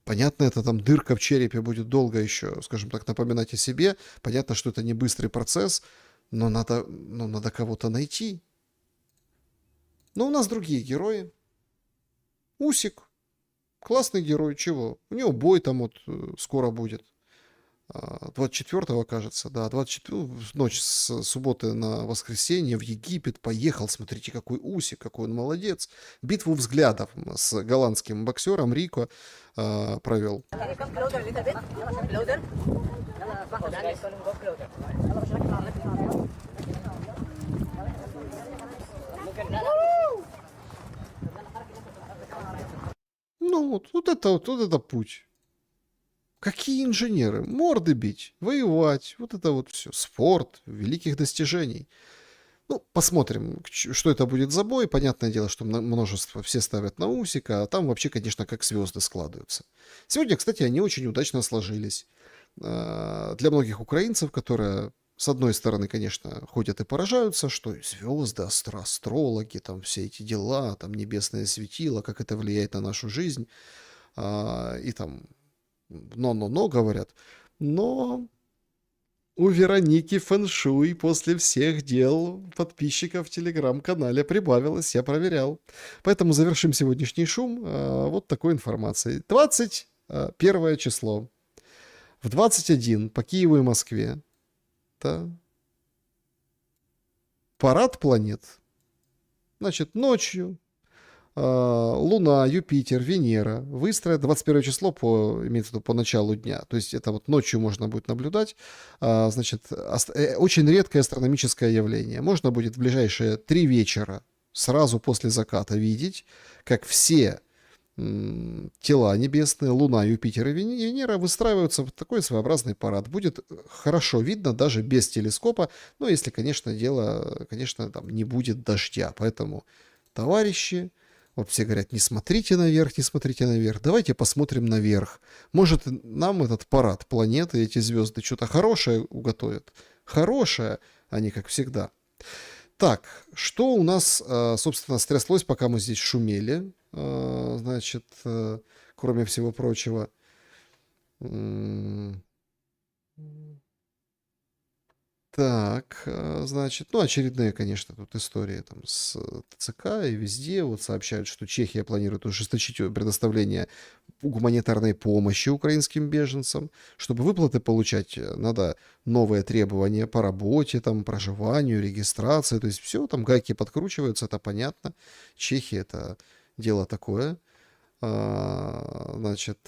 Понятно, это там дырка в черепе будет долго еще, скажем так, напоминать о себе. Понятно, что это не быстрый процесс, но надо кого-то найти. Но у нас другие герои. Усик. Классный герой, чего? У него бой там вот скоро будет. 24-го, кажется, да, 24 ночь с субботы на воскресенье в Египет поехал. Смотрите, какой Усик, какой он молодец. Битву взглядов с голландским боксером Рико провел. Ну вот это путь. Какие инженеры? Морды бить, воевать, вот это вот все. Спорт, великих достижений. Ну, посмотрим, что это будет за бой. Понятное дело, что множество все ставят на Усика, а там вообще, конечно, как звезды складываются. Сегодня, кстати, они очень удачно сложились. Для многих украинцев, которые, с одной стороны, конечно, ходят и поражаются, что звезды, астрологи, там все эти дела, там небесное светило, как это влияет на нашу жизнь. И там но говорят. Но у Вероники фэншуй после всех дел подписчиков в телеграм-канале прибавилось, я проверял. Поэтому завершим сегодняшний шум вот такой информацией. 21 число. В 21 по Киеву и Москве. Да. Парад планет. Значит, ночью Луна, Юпитер, Венера выстроят 21 число имеется в виду по началу дня. То есть это вот ночью можно будет наблюдать. Значит, очень редкое астрономическое явление. Можно будет в ближайшие 3 вечера сразу после заката видеть, как все тела небесные, Луна, Юпитер и Венера выстраиваются в такой своеобразный парад. Будет хорошо видно даже без телескопа, но если, конечно, там не будет дождя. Поэтому, товарищи, вот все говорят, не смотрите наверх, не смотрите наверх. Давайте посмотрим наверх. Может, нам этот парад планеты, эти звезды что-то хорошее уготовят. Хорошее, а не как всегда. Так, что у нас, собственно, стряслось, пока мы здесь шумели? Значит, кроме всего прочего. Так, значит, ну, очередные, конечно, тут истории там с ТЦК и везде. Вот сообщают, что Чехия планирует ужесточить предоставление гуманитарной помощи украинским беженцам. Чтобы выплаты получать, надо новые требования по работе, там, проживанию, регистрации. То есть все, там гайки подкручиваются, это понятно. Чехия — это дело такое. Значит...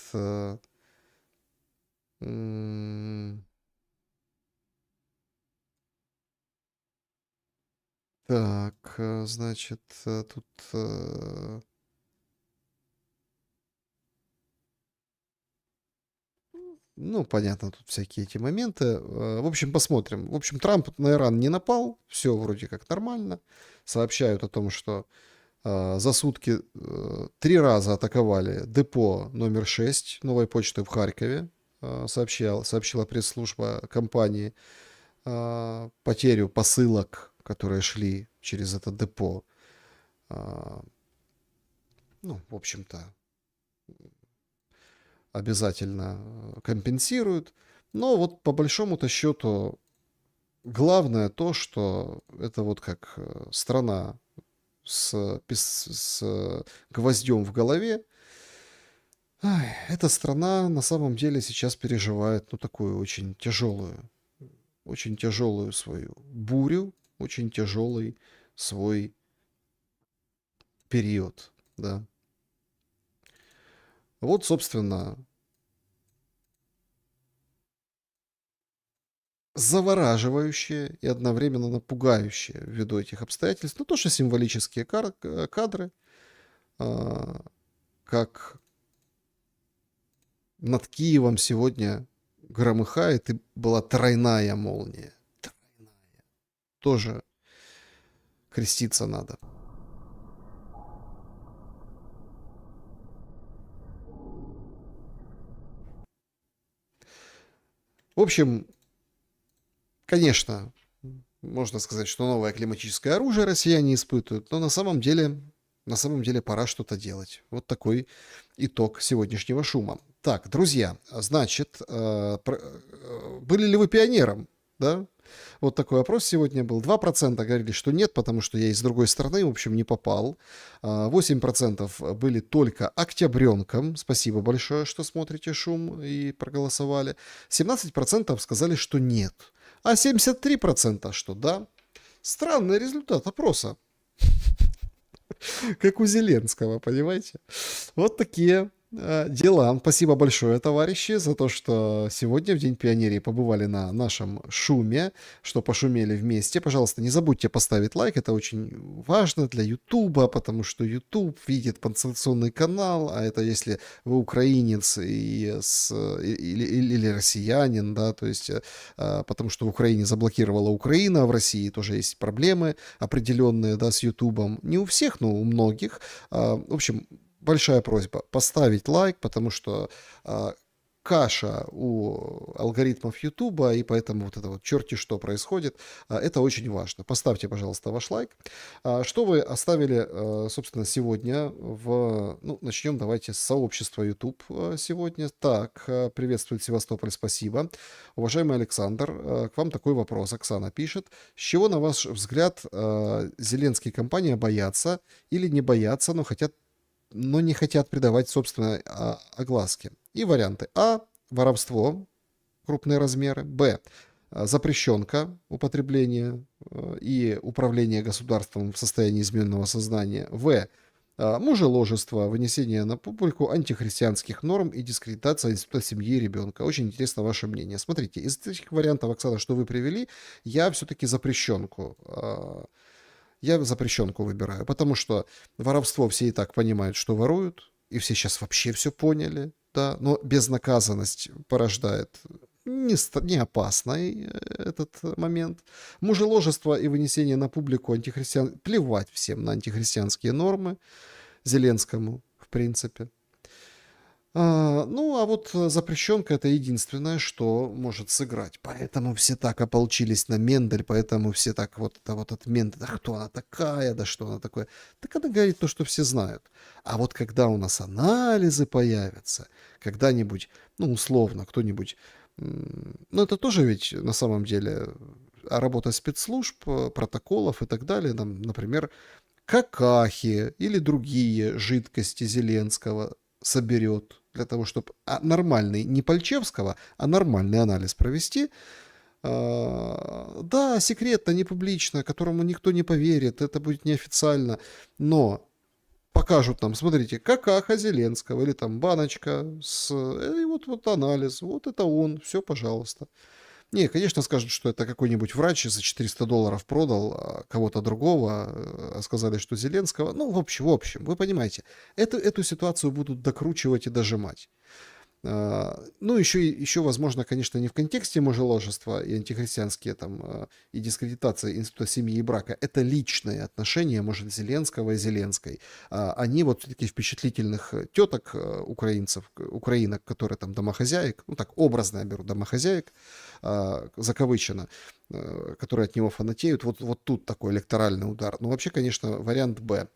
Так, значит, тут... Ну, понятно, тут всякие эти моменты. В общем, посмотрим. В общем, Трамп на Иран не напал. Все вроде как нормально. Сообщают о том, что за сутки 3 раза атаковали депо номер 6 новой почты в Харькове. Сообщила пресс-служба компании. Потерю посылок, которые шли через это депо, ну, в общем-то, обязательно компенсируют. Но вот по большому-то счету главное то, что это вот как страна с гвоздем в голове. Эта страна на самом деле сейчас переживает, ну, такую очень тяжелую свою бурю, очень тяжелый свой период, да. Вот, собственно, завораживающее и одновременно напугающее ввиду этих обстоятельств, ну, тоже символические кадры, как над Киевом сегодня громыхает, и была тройная молния. тоже креститься надо. В общем, конечно, можно сказать, что новое климатическое оружие россияне испытывают, но на самом деле пора что-то делать. Вот такой итог сегодняшнего шума. Так, друзья, значит, были ли вы пионером? Да? Вот такой вопрос сегодня был. 2% говорили, что нет, потому что я из другой страны, в общем, не попал. 8% были только октябренком. Спасибо большое, что смотрите шум и проголосовали. 17% сказали, что нет. А 73% что да. Странный результат опроса. Как у Зеленского, понимаете? Вот такие дела. Спасибо большое, товарищи, за то, что сегодня в День пионерии побывали на нашем шуме, что пошумели вместе. Пожалуйста, не забудьте поставить лайк, это очень важно для Ютуба, потому что Ютуб видит подсанкционный канал, а это если вы украинец или россиянин, да, то есть потому что в Украине заблокировала Украина, а в России тоже есть проблемы определенные, да, с Ютубом. Не у всех, но у многих. В общем, большая просьба поставить лайк, потому что каша у алгоритмов Ютуба, и поэтому вот это вот черти что происходит, это очень важно. Поставьте, пожалуйста, ваш лайк. Что вы оставили, собственно, сегодня начнем давайте с сообщества YouTube сегодня. Так, приветствует Севастополь, спасибо. Уважаемый Александр, к вам такой вопрос. Оксана пишет. С чего, на ваш взгляд, Зеленский и компания боятся или не боятся, но не хотят придавать собственной огласке? И варианты. А. Воровство, крупные размеры. Б. Запрещенка употребления и управления государством в состоянии измененного сознания. В. Мужеложество, вынесение на публику антихристианских норм и дискредитация института семьи и ребенка. Очень интересно ваше мнение. Смотрите, из этих вариантов, Оксана, что вы привели, я все-таки запрещенку. Я запрещенку выбираю, потому что воровство все и так понимают, что воруют, и все сейчас вообще все поняли, да, но безнаказанность порождает не опасный этот момент. Мужеложество и вынесение на публику плевать всем на антихристианские нормы Зеленскому, в принципе. А вот запрещенка — это единственное, что может сыграть. Поэтому все так ополчились на Мендель, поэтому все так вот от Мендель, да кто она такая, да что она такое. Так она говорит то, что все знают. А вот когда у нас анализы появятся, когда-нибудь, условно, кто-нибудь, это тоже ведь на самом деле работа спецслужб, протоколов и так далее, например, какахи или другие жидкости Зеленского соберет для того, чтобы нормальный, не Пальчевского, а нормальный анализ провести. Да, секретно, не публично, которому никто не поверит, это будет неофициально, но покажут нам, смотрите, какаха Зеленского или там баночка и вот анализ, вот это он, все, пожалуйста. Не, конечно, скажут, что это какой-нибудь врач за $400 продал кого-то другого, сказали, что Зеленского. В общем, вы понимаете, эту ситуацию будут докручивать и дожимать. Еще, возможно, конечно, не в контексте мужеложества и антихристианские и дискредитации института семьи и брака. Это личные отношения, может, Зеленского и Зеленской. Они вот все-таки впечатлительных теток украинок, которые там домохозяек, образно я беру домохозяек, закавычено, которые от него фанатеют. Вот тут такой электоральный удар. Вообще, конечно, вариант Б.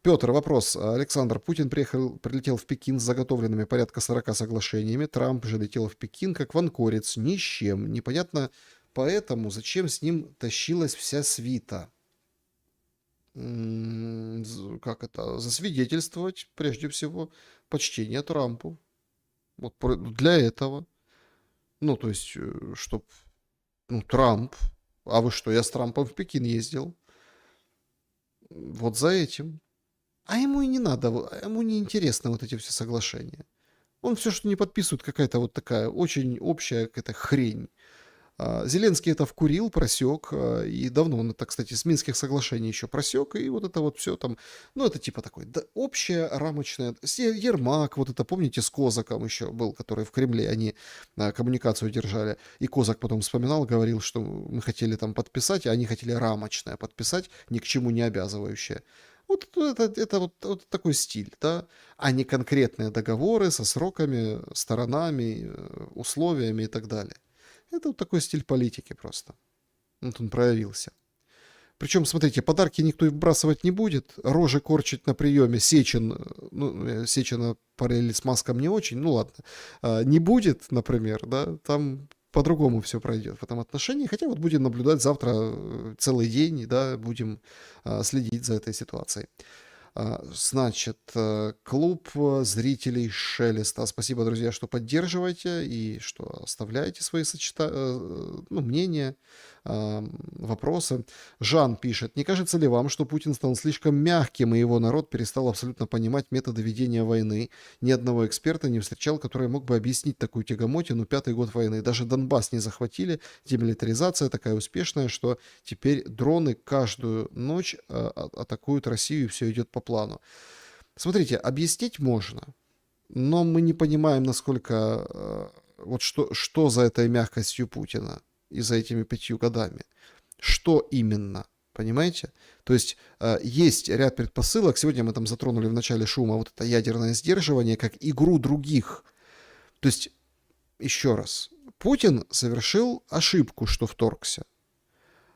Петр, вопрос. Александр, Путин прилетел в Пекин с заготовленными порядка 40 соглашениями. Трамп же летел в Пекин как ванкорец, ни с чем. Непонятно поэтому, зачем с ним тащилась вся свита. Как это? Засвидетельствовать, прежде всего, почтение Трампу. Вот для этого. То есть, чтоб... Трамп. А вы что, я с Трампом в Пекин ездил? Вот за этим. А ему и не надо, ему не интересны вот эти все соглашения. Он все, что не подписывает, какая-то вот такая очень общая какая-то хрень. Зеленский это вкурил, просек, и давно он это, кстати, с Минских соглашений еще просек, и вот это вот все там, ну, это типа такой, да, общая рамочная, Ермак, вот это, помните, с Козаком еще был, который в Кремле, они коммуникацию держали, и Козак потом вспоминал, говорил, что мы хотели там подписать, а они хотели рамочное подписать, ни к чему не обязывающее. Вот это вот такой стиль, да, а не конкретные договоры со сроками, сторонами, условиями и так далее. Это вот такой стиль политики просто. Вот он проявился. Причем, смотрите, подарки никто вбрасывать не будет, рожи корчить на приеме Сечин, ну, Сечина параллели с Маском не очень, ну ладно, не будет, например, да, там по-другому все пройдет в этом отношении, хотя вот будем наблюдать завтра целый день, да, будем следить за этой ситуацией. Значит, клуб зрителей Шелеста. Спасибо, друзья, что поддерживаете и что оставляете свои мнения, вопросы. Жан пишет: не кажется ли вам, что Путин стал слишком мягким, и его народ перестал абсолютно понимать методы ведения войны? Ни одного эксперта не встречал, который мог бы объяснить такую тягомотину. 5-й год войны. Даже Донбасс не захватили. Демилитаризация такая успешная, что теперь дроны каждую ночь атакуют Россию, и все идет по плану. Смотрите, объяснить можно, но мы не понимаем, насколько вот что за этой мягкостью Путина и за этими 5 годами. Что именно? Понимаете? То есть есть ряд предпосылок. Сегодня мы там затронули в начале шума вот это ядерное сдерживание как игру других. То есть, еще раз, Путин совершил ошибку, что вторгся.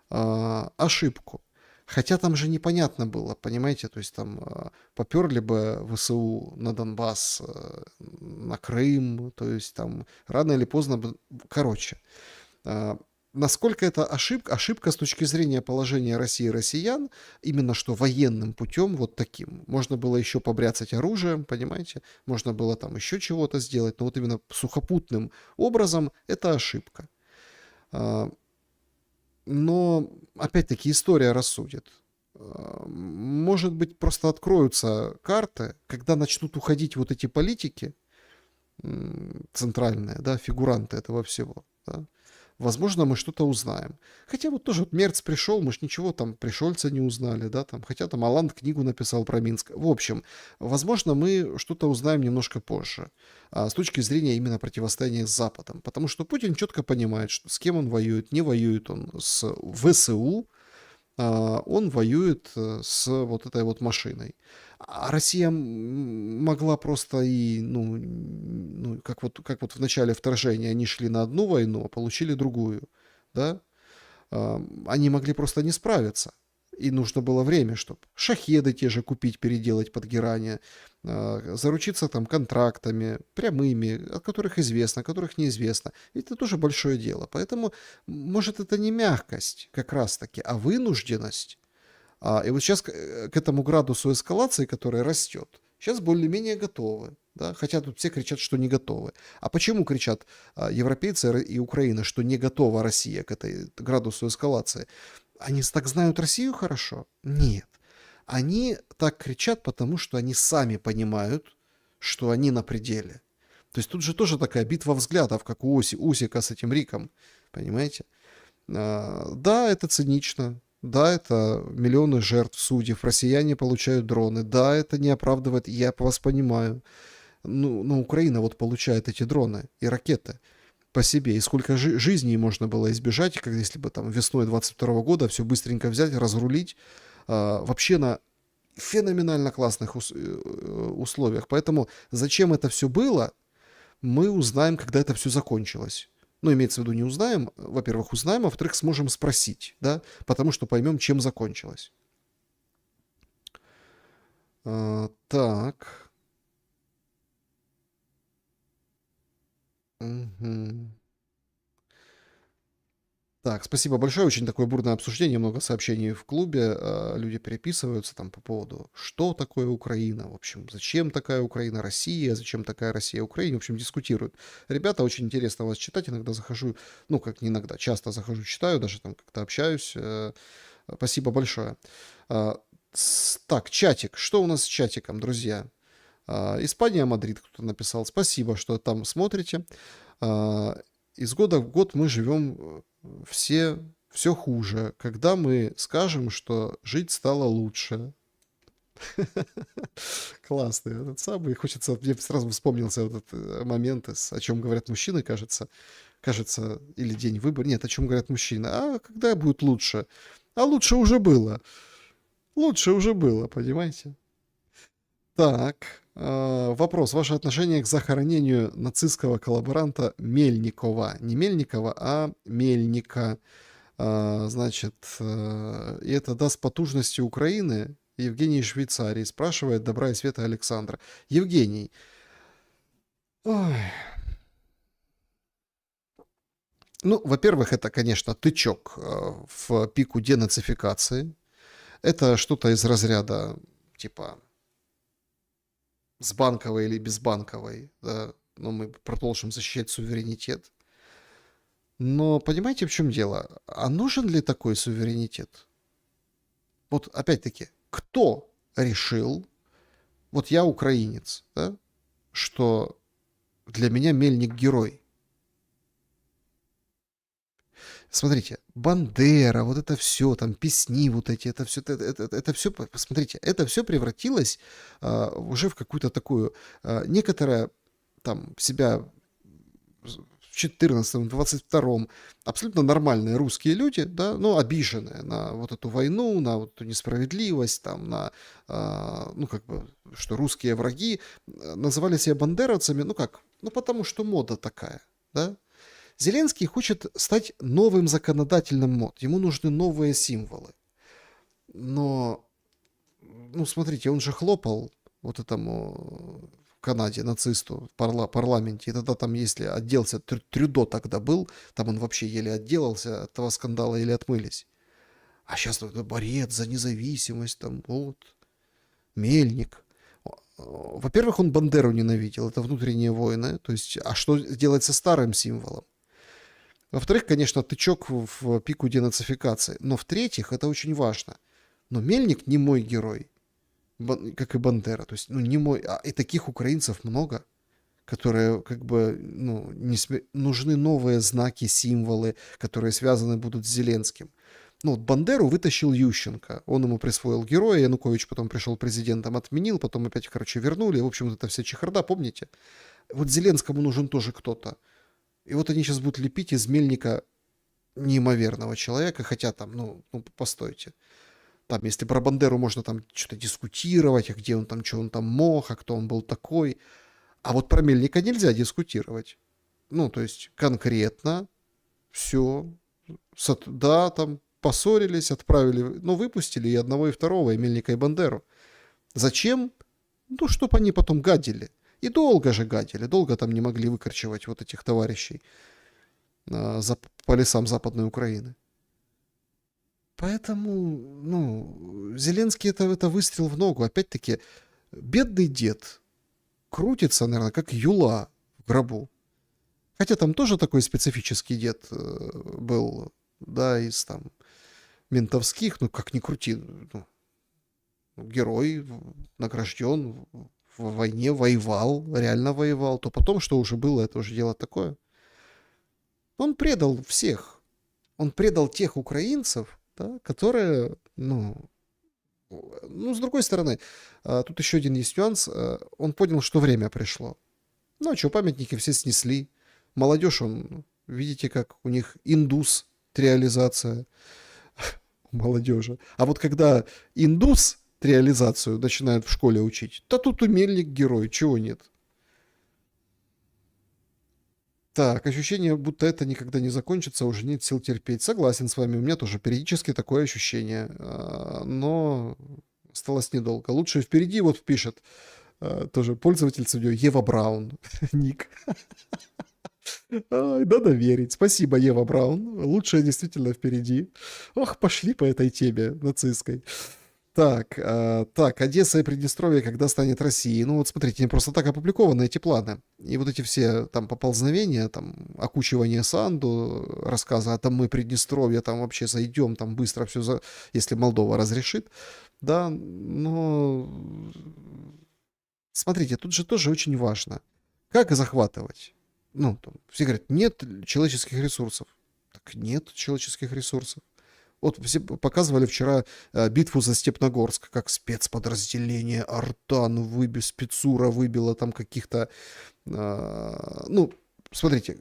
Ошибку. Хотя там же непонятно было, понимаете, то есть там поперли бы ВСУ на Донбасс, на Крым, то есть там рано или поздно, короче, насколько это ошибка с точки зрения положения России и россиян, именно что военным путем вот таким. Можно было еще побряцать оружием, понимаете, можно было там еще чего-то сделать, но вот именно сухопутным образом это ошибка. Но, опять-таки, история рассудит. Может быть, просто откроются карты, когда начнут уходить вот эти политики, центральные, да, фигуранты этого всего. Да. Возможно, мы что-то узнаем. Хотя вот тоже вот Мерц пришел, мы ж ничего там Пришельца не узнали, да, там, хотя там Аланд книгу написал про Минск. В общем, возможно, мы что-то узнаем немножко позже, с точки зрения именно противостояния с Западом. Потому что Путин четко понимает, что с кем он воюет. Не воюет он с ВСУ, он воюет с вот этой вот машиной. А Россия могла просто и, как вот в начале вторжения они шли на одну войну, а получили другую, да? Они могли просто не справиться. И нужно было время, чтобы шахеды те же купить, переделать под Герани, заручиться там контрактами прямыми, от которых известно, от которых неизвестно. Это тоже большое дело. Поэтому, может, это не мягкость как раз-таки, а вынужденность. И вот сейчас к этому градусу эскалации, который растет, сейчас более-менее готовы. Да? Хотя тут все кричат, что не готовы. А почему кричат европейцы и Украина, что не готова Россия к этой градусу эскалации? Они так знают Россию хорошо? Нет. Они так кричат, потому что они сами понимают, что они на пределе. То есть тут же тоже такая битва взглядов, как у Усика с этим Риком. Понимаете? Да, это цинично. Да, это миллионы жертв, судеб, россияне получают дроны. Да, это не оправдывает, я вас понимаю. Но Украина вот получает эти дроны и ракеты по себе. И сколько жизней можно было избежать, как если бы там весной 22 года все быстренько взять, разрулить. Вообще на феноменально классных условиях. Поэтому зачем это все было, мы узнаем, когда это все закончилось. Ну, имеется в виду, не узнаем, во-первых, узнаем, а во-вторых, сможем спросить, да, потому что поймем, чем закончилось. Так. Угу. Так, спасибо большое. Очень такое бурное обсуждение, много сообщений в клубе. Люди переписываются там по поводу, что такое Украина, в общем, зачем такая Украина, Россия, зачем такая Россия, Украина, в общем, дискутируют. Ребята, очень интересно вас читать, иногда захожу, ну, как не иногда, часто захожу, читаю, даже там как-то общаюсь. Спасибо большое. Так, чатик. Что у нас с чатиком, друзья? Испания, Мадрид, кто-то написал. Спасибо, что там смотрите. Из года в год мы живем все хуже, когда мы скажем, что жить стало лучше. Классный этот самый. Хочется, мне сразу вспомнился вот этот момент, о чем говорят мужчины, кажется, или день выбора. Нет, о чем говорят мужчины. А когда будет лучше? А лучше уже было. Лучше уже было, понимаете? Так, вопрос. Ваше отношение к захоронению нацистского коллаборанта Мельникова. Не Мельникова, а Мельника. Значит, и это даст потужности Украины? Евгений из Швейцарии спрашивает добра и света Александра. Евгений. Ой. Ну, во-первых, это, конечно, тычок в пику денацификации. Это что-то из разряда, типа, с банковой или без банковой, да, но мы продолжим защищать суверенитет. Но понимаете, в чем дело? А нужен ли такой суверенитет? Вот опять-таки, кто решил, вот я украинец, да, что для меня Мельник герой? Смотрите, Бандера, вот это все, там песни вот эти, это все, посмотрите, это все превратилось уже в какую-то такую, некоторое там себя в 14-м, 22-м, абсолютно нормальные русские люди, да, но обиженные на вот эту войну, на вот эту несправедливость, там, на, ну, как бы, что русские враги называли себя бандеровцами, ну, как, ну, потому что мода такая, да. Зеленский хочет стать новым законодательным мод. Ему нужны новые символы. Но, ну, смотрите, он же хлопал вот этому в Канаде нацисту в парламенте. И тогда там, если отделался, Трюдо тогда был, там он вообще еле отделался от того скандала, или отмылись. А сейчас это борец за независимость, там, вот, Мельник. Во-первых, он Бандеру ненавидел, это внутренние войны. То есть, а что делать со старым символом? Во-вторых, конечно, тычок в пику денацификации. Но в-третьих, это очень важно. Но Мельник не мой герой, как и Бандера. То есть, ну, не мой. И таких украинцев много, которые, как бы, ну, нужны новые знаки, символы, которые связаны будут с Зеленским. Ну, вот Бандеру вытащил Ющенко. Он ему присвоил героя. Янукович потом пришел президентом, отменил. Потом опять, короче, вернули. В общем, вот это вся чехарда, помните? Вот Зеленскому нужен тоже кто-то. И вот они сейчас будут лепить из Мельника неимоверного человека, хотя там, ну постойте. Там, если про Бандеру можно там что-то дискутировать, а где он там, что он там мог, а кто он был такой. А вот про Мельника нельзя дискутировать. Ну, то есть конкретно все. Да, там поссорились, отправили, ну, выпустили и одного, и второго, и Мельника, и Бандеру. Зачем? Ну, чтобы они потом гадили. И долго же гадили, долго там не могли выкорчевать вот этих товарищей по лесам Западной Украины. Поэтому, ну, Зеленский это выстрел в ногу. Опять-таки, бедный дед крутится, наверное, как юла в гробу. Хотя там тоже такой специфический дед был, да, из там ментовских, ну, как ни крути, ну, герой, награжден, в войне воевал, реально воевал, то потом, что уже было, это уже дело такое. Он предал всех. Он предал тех украинцев, да, которые, ну, с другой стороны, тут еще один есть нюанс. Он понял, что время пришло. Ну, а что, памятники все снесли. Молодежь, видите, как у них индус-реализация у молодежи. А вот когда индус реализацию начинают в школе учить, то тут Мельник герой, чего нет. Так, ощущение, будто это никогда не закончится, уже нет сил терпеть. Согласен с вами, у меня тоже периодически такое ощущение, но осталось недолго. Лучше впереди, вот пишет тоже пользователь судьей Ева Браун, ник. Надо верить. Спасибо, Ева Браун. Лучшее действительно впереди. Ох, пошли по этой теме нацистской. Так, Одесса и Приднестровье, когда станет Россией? Ну вот смотрите, не просто так опубликованы эти планы. И вот эти все там поползновения, там окучивание Санду, рассказы, а там мы Приднестровье, там вообще зайдем, там быстро все, если Молдова разрешит. Да, но смотрите, тут же тоже очень важно. Как захватывать? Ну, там, все говорят, нет человеческих ресурсов. Так нет человеческих ресурсов. Вот все показывали вчера битву за Степногорск, как спецподразделение Артан спецура выбило там каких-то... ну, смотрите,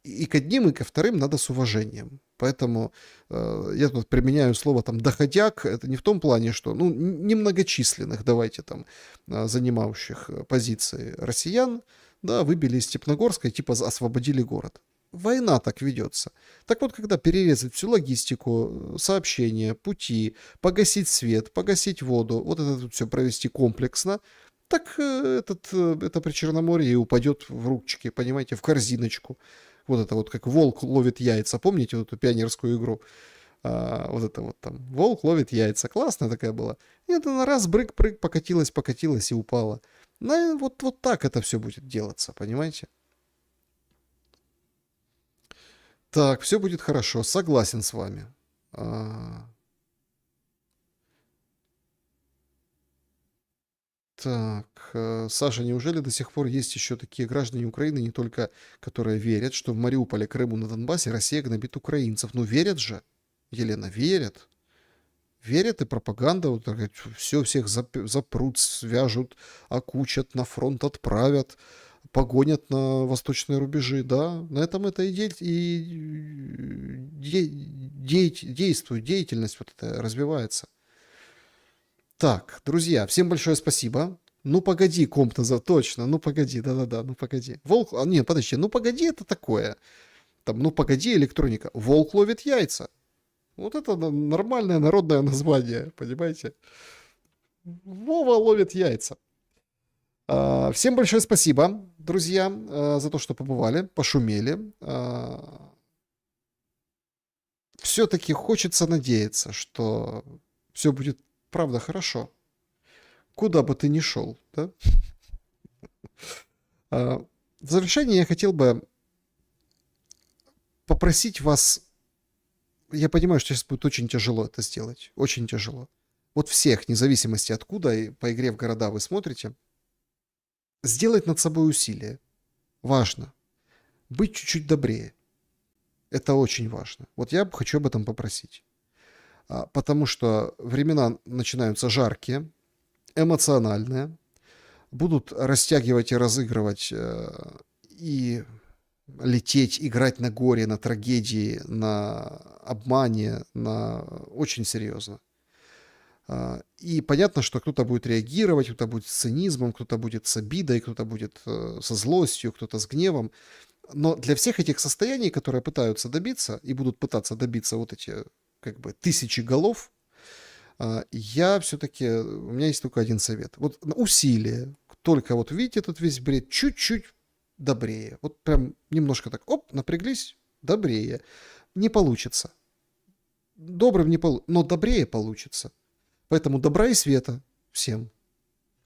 и к одним, и ко вторым надо с уважением. Поэтому я тут применяю слово там доходяг. Это не в том плане, что ну, немногочисленных, давайте там, занимающих позиции россиян, да, выбили из Степногорска и типа освободили город. Война так ведется. Так вот, когда перерезать всю логистику, сообщения, пути, погасить свет, погасить воду, вот это тут все провести комплексно, так это Причерноморье и упадет в ручки, понимаете, в корзиночку. Вот это вот как волк ловит яйца. Помните вот эту пионерскую игру? Вот это вот там. Волк ловит яйца. Классная такая была. И это на раз брык-прыг покатилась и упала. Ну, вот так это все будет делаться, понимаете? Так, все будет хорошо. Согласен с вами. Так, Саша, неужели до сих пор есть еще такие граждане Украины, не только которые верят, что в Мариуполе, Крыму, на Донбассе Россия гнобит украинцев? Ну, верят же, Елена, верят. Верят, и пропаганда, вот, всех запрут, свяжут, окучат, на фронт отправят, погонят на восточные рубежи, да. На этом это и действует, деятельность вот эта развивается. Так, друзья, всем большое спасибо. Ну, погоди, Комп-то точно, ну, погоди, да-да-да, ну, погоди. Волк, нет, подожди, ну, погоди, это такое. Там, ну, погоди, электроника. Волк ловит яйца. Вот это нормальное народное название, понимаете? Вова ловит яйца. Всем большое спасибо, друзья, за то, что побывали, пошумели. Все-таки хочется надеяться, что все будет правда хорошо. Куда бы ты ни шел, да? В завершение я хотел бы попросить вас, я понимаю, что сейчас будет очень тяжело это сделать, очень тяжело. Вот всех, вне зависимости откуда и по игре в города вы смотрите, сделать над собой усилие. Важно. Быть чуть-чуть добрее. Это очень важно. Вот я хочу об этом попросить. Потому что времена начинаются жаркие, эмоциональные, будут растягивать и разыгрывать, и лететь, играть на горе, на трагедии, на обмане, на очень серьезно. И понятно, что кто-то будет реагировать, кто-то будет с цинизмом, кто-то будет с обидой, кто-то будет со злостью, кто-то с гневом. Но для всех этих состояний, которые пытаются добиться и будут пытаться добиться вот эти как бы тысячи голов, я все-таки, у меня есть только один совет. Вот усилие, только вот видите этот весь бред, чуть-чуть добрее. Вот прям немножко так, оп, напряглись, добрее. Не получится. Добрым не получится, но добрее получится. Поэтому добра и света всем.